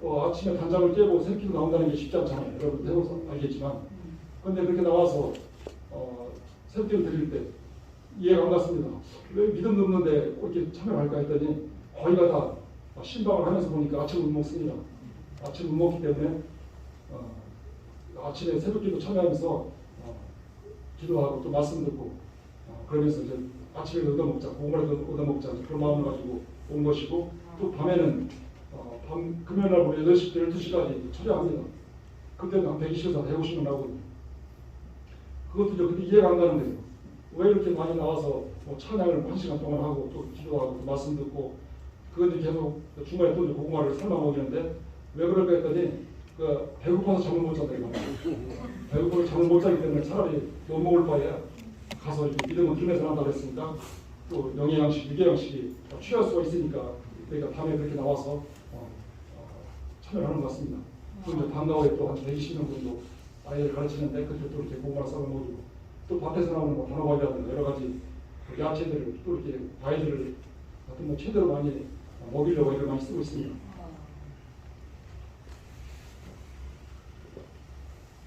아침에 단잠을 깨고 새벽 기도 나온다는 게 쉽지 않잖아요. 여러분 해보서 알겠지만 그런데 그렇게 나와서 새벽 기도 드릴 때 이해가 안 갔습니다. 왜 믿음도 없는데 이렇게 참여를 할까 했더니 거의가 다 신방을 하면서 보니까 아침을 못 먹습니다. 아침을 못 먹기 때문에 아침에 새벽기도 참여하면서 기도하고 또 말씀 듣고 그러면서 이제 아침에 얻어먹자, 고구마를 얻어먹자 그런 마음을 가지고 온 것이고 또 밤에는 금요일 날 보면 8시부터 12시까지 철야합니다. 그때는 한 120에서 150명 나오거든요. 그것도 그때 이해가 안 가는데요. 왜 이렇게 많이 나와서 찬양을 1시간 동안 하고 또 기도하고 또 말씀 듣고 그것들이 계속 중간에 또 고구마를 삶아 먹이는데 왜 그럴까 했더니 배고파서 잠을 못 잔다 이거. 배고파서 잠을 못 자기 때문에 차라리 못 먹을 바에 가서 믿음은 김에서 난다 그랬으니까 또 영양식, 유계양식이 취할 수가 있으니까 그러니까 밤에 그렇게 나와서 참여를 하는 것 같습니다. 또 이제 방과후에 또 한 120명 정도 아이를 가르치는데 그때 또 이렇게 고구마를 썰어 먹이고 또 밭에서 나오는 단호박이라든가 여러 가지 야채들을 또 이렇게 과일들을 같은 최대로 많이 먹이려고 애를 많이 쓰고 있습니다.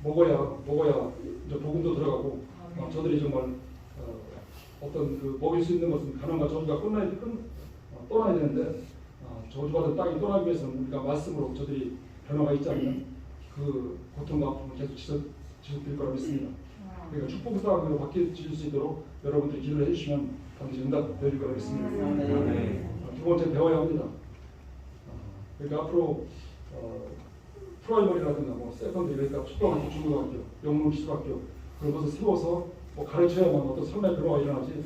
먹어야 이제 복음도 들어가고 저들이 정말 어떤 그 먹일 수 있는 것은 가난과 저주가 떠나야 되는데 저주받은 땅이 떠나기 위해서는 우리가 말씀으로 저들이 변화가 있지 않으면 그 고통과 아픔을 계속 지속될 거라 믿습니다. 그러니까 축복의 땅으로 바뀌어질 수 있도록 여러분들이 기도를 해주시면 반드시 응답될 거라 믿습니다. 두 번째 배워야 합니다. 그러니까 앞으로 프라이머리라든가 세컨드리 그러니까 초등학교, 중고등학교, 영문 기술학교 그런 것을 세워서 가르쳐야만 어떤 삶의 변화가 일어나지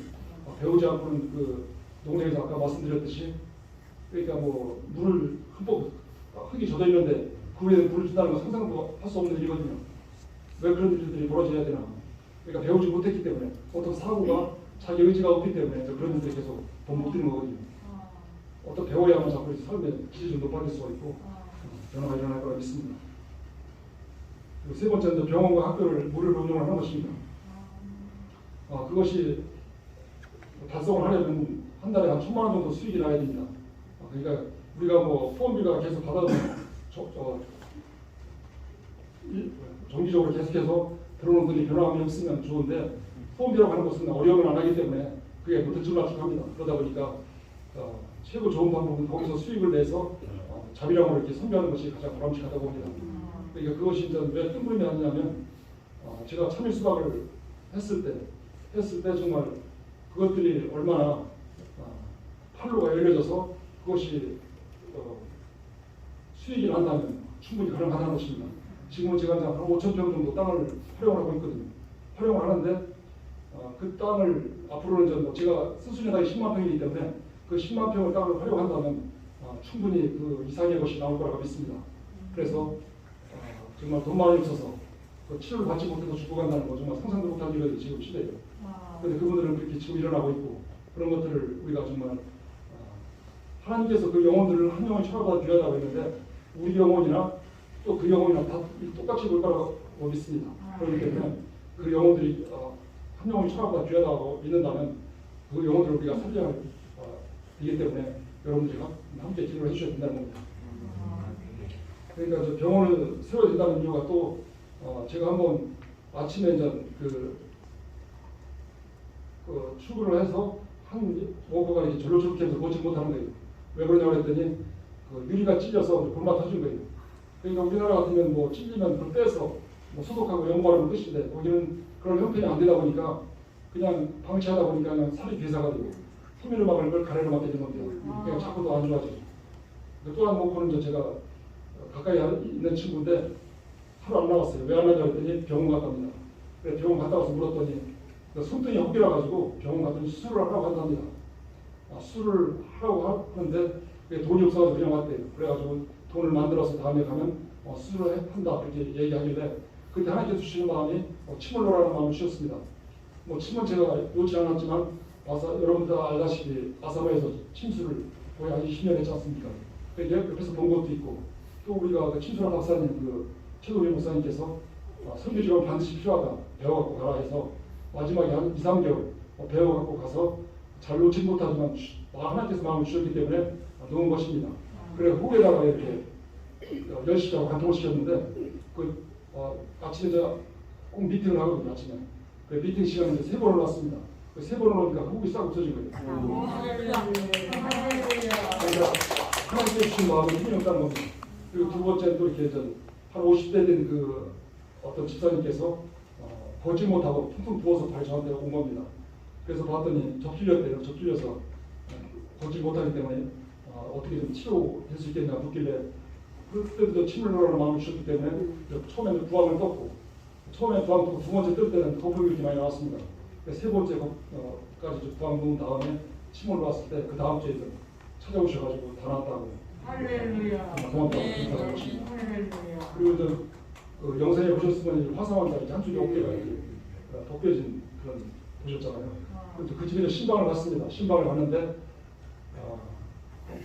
배우지 않고는 그 농장에서 아까 말씀드렸듯이 그러니까 물을 흠뻑 흙이 젖어 있는데 그 위에 물을 준다는 건 상상도 할 수 없는 일이거든요. 왜 그런 일들이 벌어져야 되나? 그러니까 배우지 못했기 때문에 어떤 사고가 자기 의지가 없기 때문에 그런 일들이 계속 못 드는 거거든요. 어떤 배워야만 자꾸 삶의 질이 좀 높아질 수가 있고 변화가 일어날 거라 믿습니다. 그리고 세 번째는 병원과 학교를 무료로 운영을 하는 것입니다. 그것이 달성을 하려면 한 달에 한 1,000만 원 정도 수익이 나야 됩니다. 그러니까 우리가 후원비가 계속 받아도 정기적으로 계속해서 들어오는 분이 변화감이 없으면 좋은데 후원비라고 하는 것은 어려움을 안 하기 때문에 그게 들쭉날쭉합니다. 그러다 보니까 최고 좋은 방법은 거기서 수익을 내서 자비랑으로 이렇게 선교하는 것이 가장 바람직하다고 봅니다. 그러니까 그것이 이제 왜 뜬구름이 아니냐면 제가 참여 수박을 했을 때 정말 그것들이 얼마나 판로가 열려져서 그것이 수익이 난다면 충분히 가능하다는 것입니다. 지금은 제가 한 5,000평 정도 땅을 활용을 하고 있거든요. 활용을 하는데 그 땅을 앞으로는 제가 수순에다가 10만 평이기 때문에 그 10만 평을 땅을 활용한다면 충분히 그 이상의 것이 나올 거라고 믿습니다. 그래서 정말 돈만이 있어서 그 치료를 받지 못해서 죽고 간다는 거 정말 상상도 못한 일이 지금 시대예요. 그런데 그분들은 그렇게 지금 일어나고 있고 그런 것들을 우리가 정말 하나님께서 그 영혼들을 한 영혼이 처벌받아 귀하다고 했는데 우리 영혼이나 또 그 영혼이나 다 똑같이 볼 거라고 믿습니다. 그렇기 때문에 그 영혼들이 한 영혼이 처벌받아 귀하다고 믿는다면 그 영혼들을 우리가 살려야 되기 때문에 여러분들이 함께 기도를 해주셔야 된다는 겁니다. 그러니까 저 병원을 세워야 된다는 이유가 또 제가 한번 아침에 이제 그 출근을 해서 한 워커가 이렇게 절로절lok해서 걷지 못하는 거예요. 왜 그러냐고 했더니 그 유리가 찔려서 볼만 터진 거예요. 그러니까 우리나라 같으면 뭐 찔리면 그걸 떼서 뭐 소독하고 연고하는 뜻인데 거기는 그런 형편이 안 되다 보니까 그냥 방치하다 보니까 그냥 살이 괴사가 되고 후미를 막을 걸 가래로 막게 되는 건데요. 그냥 자꾸 더 안 좋아지죠. 또 한 워커는 이제 제가 가까이 있는 친구인데 하루 안 나왔어요. 왜 안 나냐고 했더니 병원 갔답니다. 그래서 병원 갔다 와서 물었더니 손등이 헛기라 가지고 병원 갔더니 수술을 하라고 한답니다. 수술을 하라고 하는데 돈이 없어서 그냥 왔대요. 그래가지고 돈을 만들어서 다음에 가면 수술을 한다 이렇게 얘기하길래 그때 하나님께서 주시는 마음이 침을 놓으라는 마음을 주셨습니다. 뭐 침은 제가 놓지 않았지만 여러분들 알다시피 아사바에서 침수를 거의 한 20년 했지 않습니까? 옆에서 본 것도 있고 또 우리가 그 침수란 박사님 그 최도민 목사님께서 선교지가 반드시 필요하다 배워갖고 가라 해서 마지막에 한 2, 3개월 배워갖고 가서 잘 놓지 못하지만 하나님께서 마음을 주셨기 때문에 놓은 것입니다. 그래서 후에다가 이렇게 10시까지 관통을 시켰는데 아침에 꼭 미팅을 하거든요. 아침에 그 미팅 시간에 3번을 놨습니다. 그 3번을 놓으니까 훅이 싹 없어진 거예요. 그러니까 하나님께서 주신 마음이 힘이 없다는 겁니다. 그리고 두 번째 또 이렇게 한 50대 된 그 어떤 집사님께서 걷지 못하고 퉁퉁 부어서 발 저한테 온 겁니다. 그래서 봤더니 접질렸대요. 접질려서 걷지 못하기 때문에 어떻게 좀 치료될 수 있겠냐 묻길래 그때도 침을 놓으라는 마음을 주셨기 때문에 처음에는 부항을 떴고 처음에 부항 떴고 두 번째 뜰 때는 거품이 이렇게 많이 나왔습니다. 세 번째까지 부항 놓은 다음에 침을 놓았을 때 그 다음 주에 찾아오셔가지고 다 나았다고 할렐루야. 고맙다고 인사하고 있습니다. 그리고 그 영상에 보셨으면 화상환자 한쪽에 어깨가 이렇게 벗겨진 그런 보셨잖아요. 그 집에서 신방을 갔습니다. 신방을 갔는데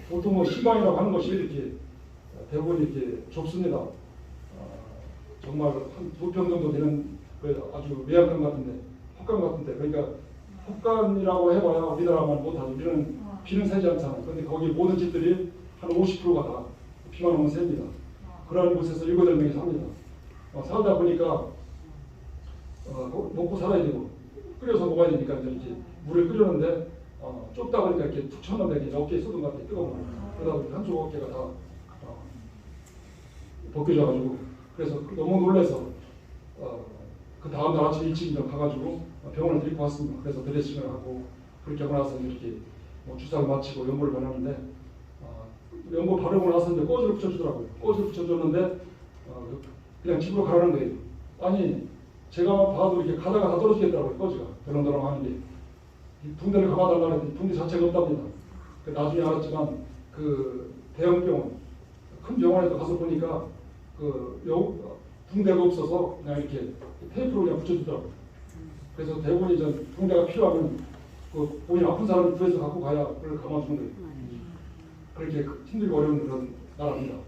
보통은 신방이라고 하는 것이 이렇게 대부분 이렇게 좁습니다. 정말 한 2평 정도 되는 아주 외양간 같은데 헛간 같은데 그러니까 헛간이라고 해봐야 우리나라만 못하죠. 우리는 비는 새지 않잖아요. 그런데 거기 모든 집들이 한 50%가 다 비만 오면 셉니다. 그런 곳에서 7-8명이 삽니다. 살다 보니까 먹고 살아야 되고 끓여서 먹어야 되니까 이렇게 물을 끓였는데 좁다 보니까 이렇게 툭 쳤는데 이렇게 어깨에 쏟은 것 같아 뜨거워. 그러다 보니까 한쪽 어깨가 다 벗겨져가지고 그래서 너무 놀라서 그 다음 날 아침 일찍 가가지고 병원을 데리고 왔습니다. 그래서 드레싱을 하고 그렇게 하고 나서 이렇게 주사를 마치고 연고를 바르는데 연고 바르고 나서 이제 꼬지를 붙여주더라고요. 꼬지를 붙여줬는데 그냥 집으로 가라는 거예요. 아니 제가 봐도 이렇게 가다가 다 떨어지겠더라고요. 꼬지가 덜렁덜렁 하는 게 붕대를 감아달라고 했더니 붕대 자체가 없답니다. 나중에 알았지만 그 대형병원 큰 병원에도 가서 보니까 붕대가 없어서 그냥 이렇게 테이프로 그냥 붙여주더라고요. 그래서 대부분이 붕대가 필요하면 본인 아픈 사람을 구해서 갖고 가야 그걸 감아주는 거예요. 그렇게 힘들고 어려운 그런 나라입니다.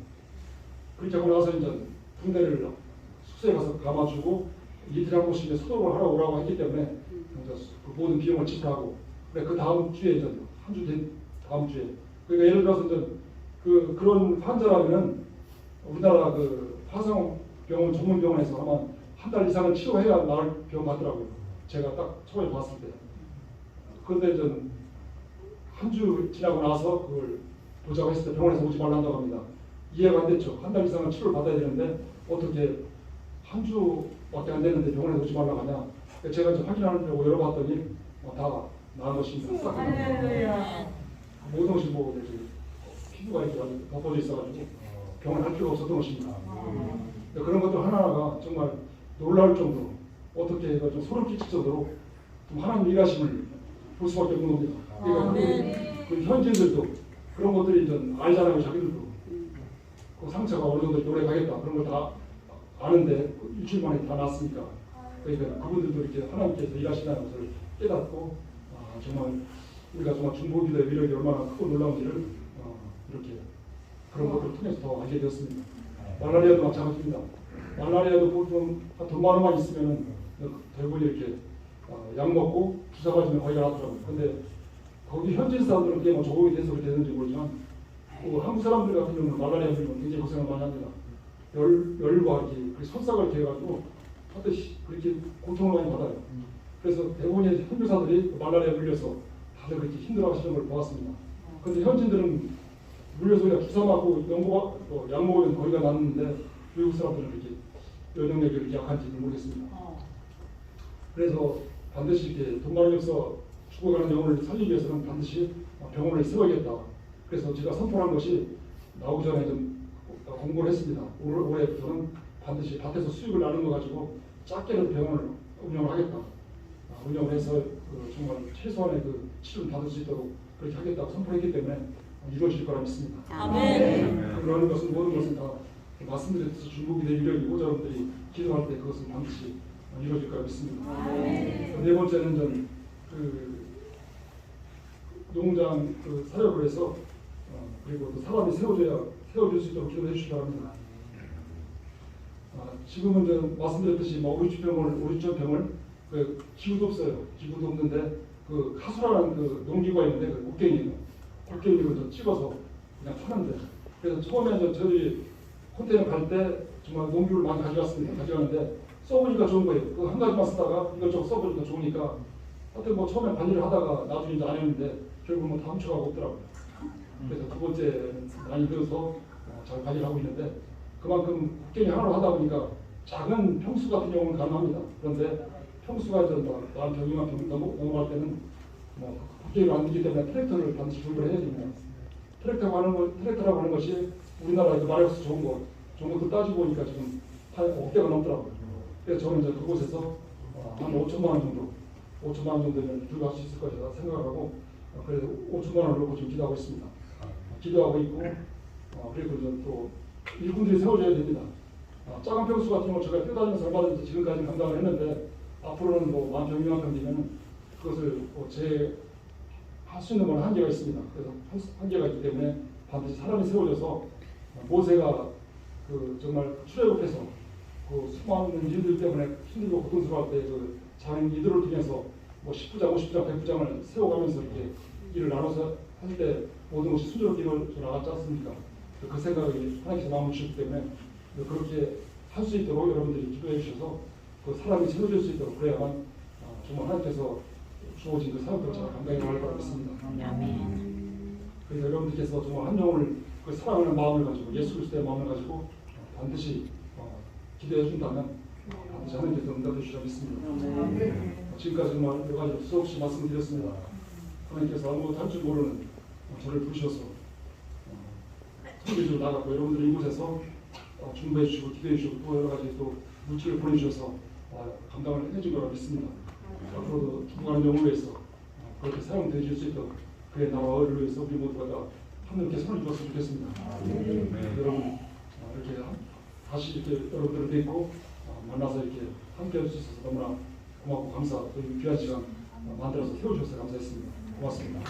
그렇게 하고 나서 이제 붕대를 숙소에 가서 감아주고 이틀에 한 번씩 소독을 하러 오라고 했기 때문에 그 모든 비용을 지불하고 그 다음 주에 한 주 된 다음 주에 그러니까 예를 들어서 그런 환자라면은 우리나라 그 화성병원 전문병원에서 아마 한 달 이상은 치료해야 나을 병원 같더라고요. 제가 딱 처음에 봤을 때. 그런데 한 주 지나고 나서 그걸 보자고 했을 때 병원에서 오지 말란다고 합니다. 이해가 안 됐죠. 한 달 이상은 치료를 받아야 되는데 어떻게 한 주밖에 안 됐는데 병원에서 오지 말라고 하냐. 제가 확인하려고 열어봤더니 다 나은 것입니다. 모든 것이 피부가 이렇게 아주 덮어져 있어가지고 병원 할 필요가 없었던 것입니다. 그런 것들 하나하나가 정말 놀라울 정도로 어떻게 해서 좀 소름 끼칠 정도로 좀 하나님 일하심을 볼 수밖에 없는 겁니다. 그러니까 그 현지인들도 그런 것들이 좀 알잖아요. 자기들도 그 상처가 어느 정도 오래 가겠다 그런 걸 다 아는데 일주일 만에 다 났으니까 그러니까 그분들도 이렇게 하나님께서 일하신다는 것을 깨닫고 정말 우리가 정말 중보기도의 위력이 얼마나 크고 놀라운지를 이렇게 그런 것들을 통해서 더 알게 되었습니다. 말라리아도 마찬가지입니다. 말라리아도 보통 돈 많은 만 있으면 대부분 이렇게 약 먹고 주사 맞으면 거의 나더라고요. 근데 거기 현지 사람들은 그게 뭐 적응이 돼서 그렇게 되는지 모르지만 한국 사람들 같은 경우는 말라리아 들면 굉장히 고생을 많이 합니다. 열과 이렇게 손상을 이렇게 해가지고 하듯이 그렇게 고통을 많이 받아요. 그래서 대부분의 선교사들이 말라리아에 물려서 다들 그렇게 힘들어하시는 걸 보았습니다. 그런데 현지인들은 물려서 그냥 주사 맞고 약 먹으면 거리가 낫는데 외국 사람들은 그렇게 면역력이 그렇게 약한지 모르겠습니다. 그래서 반드시 이렇게 돈 많은 역서 죽어가는 영혼을 살리기 위해서는 반드시 병원을 세워야겠다. 그래서 제가 선포한 것이 나오기 전에 좀 공부를 했습니다. 올해부터는 반드시 밭에서 수익을 나는 거 가지고 작게는 병원을 운영을 하겠다. 운영을 해서 정말 최소한의 그 치료를 받을 수 있도록 그렇게 하겠다고 선포했기 때문에 이루어질 거라 믿습니다. 아멘. 그러는 것은 모든 것은 다 말씀드렸듯이 중보기도의 위력이고 여러분들이 기도할 때 그것은 반드시 이루어질 거라 믿습니다. 네 번째는 좀 농장 사역을 해서 그리고 또 사람이 세워줄 수 있도록 기도해 주시기 바랍니다. 지금은 좀 말씀드렸듯이 오리지병을 기구도 없어요. 기구도 없는데 그 카수라는 그 농기구가 있는데 그 곡괭이로 찍어서 그냥 파는데 그래서 처음에 저희 컨테이너 갈 때 정말 농기구를 많이 가져가는데 써보니까 좋은 거예요. 그 한 가지만 쓰다가 이것저것 써보니까 좋으니까 하여튼 뭐 처음에 관리를 하다가 나중에 이제 안 했는데 결국 뭐 다 훔쳐가고 없더라고요. 그래서 두 번째 많이 들어서 잘 관리를 하고 있는데 그만큼 곡괭이 하나로 하다 보니까 작은 평수 같은 경우는 가능합니다. 그런데 평수가 이제 만 병이만 넘어갈 때는 곡괭이를 안 되기 때문에 트랙터를 반드시 준비를 해야 됩니다. 트랙터라고 하는 것이 우리나라에 마력수 좋은 것도 따지고 보니까 지금 한 5대가 넘더라고요. 그래서 저는 이제 그곳에서 한 5천만 원 정도면 들어갈 수 있을 것이다 생각하고 그래서 5천만 원을 놓고 지금 기도하고 있습니다. 기도하고 있고 그리고 또 일꾼들이 세워져야 됩니다. 작은 평수 같은 경우 제가 뛰어다니면서 얼마든지 지금까지 감당을 했는데 앞으로는 뭐 만 병, 2만 병 되면 그것을 제 할 수 있는 건 한계가 있습니다. 그래서 한계가 있기 때문에 반드시 사람이 세워져서 모세가 정말 출애굽해서 수많은 일들 때문에 힘들고 고통스러울 때 작은 이들을 통해서 10부장, 50부장, 100부장을 세워가면서 이렇게 일을 나눠서 할 때 모든 것이 순조롭게 이루어져 나갔지 않습니까? 그 생각이 하나님께서 마음을 주셨기 때문에 그렇게 할 수 있도록 여러분들이 기도해 주셔서 그 사람이 세워질 수 있도록 그래야만 정말 하나님께서 주어진 그 사역들을 잘 감당해 나갈 거라 믿습니다. 아멘. 그래서 여러분들께서 정말 한 영혼을 그 사랑하는 마음을 가지고 예수 그리스도의 마음을 가지고 반드시 기도해 준다면 반드시 하나님께서 응답해 주시라 믿습니다. 지금까지 정말 여러 가지 수없이 말씀드렸습니다. 하나님께서 아무것도 할 줄 모르는 저를 부르셔서 선교지로 나갔고 여러분들이 이곳에서 중보해 주시고 기도해 주시고 또 여러 가지 또 물질을 보내주셔서 감당을 해줄 거라 믿습니다. 앞으로도 죽어가는 영혼을 위해서 그렇게 사용되어 줄 수 있도록 그의 나라를 위해서 우리 모두가 다 하나님께 손을 주었으면 좋겠습니다. 여러분 이렇게 다시 이렇게 여러분들을 뵙고 만나서 이렇게 함께 할 수 있어서 너무나 고맙고 감사하고 또 귀한 시간 만들어서 세워주셔서 감사했습니다. 고맙습니다.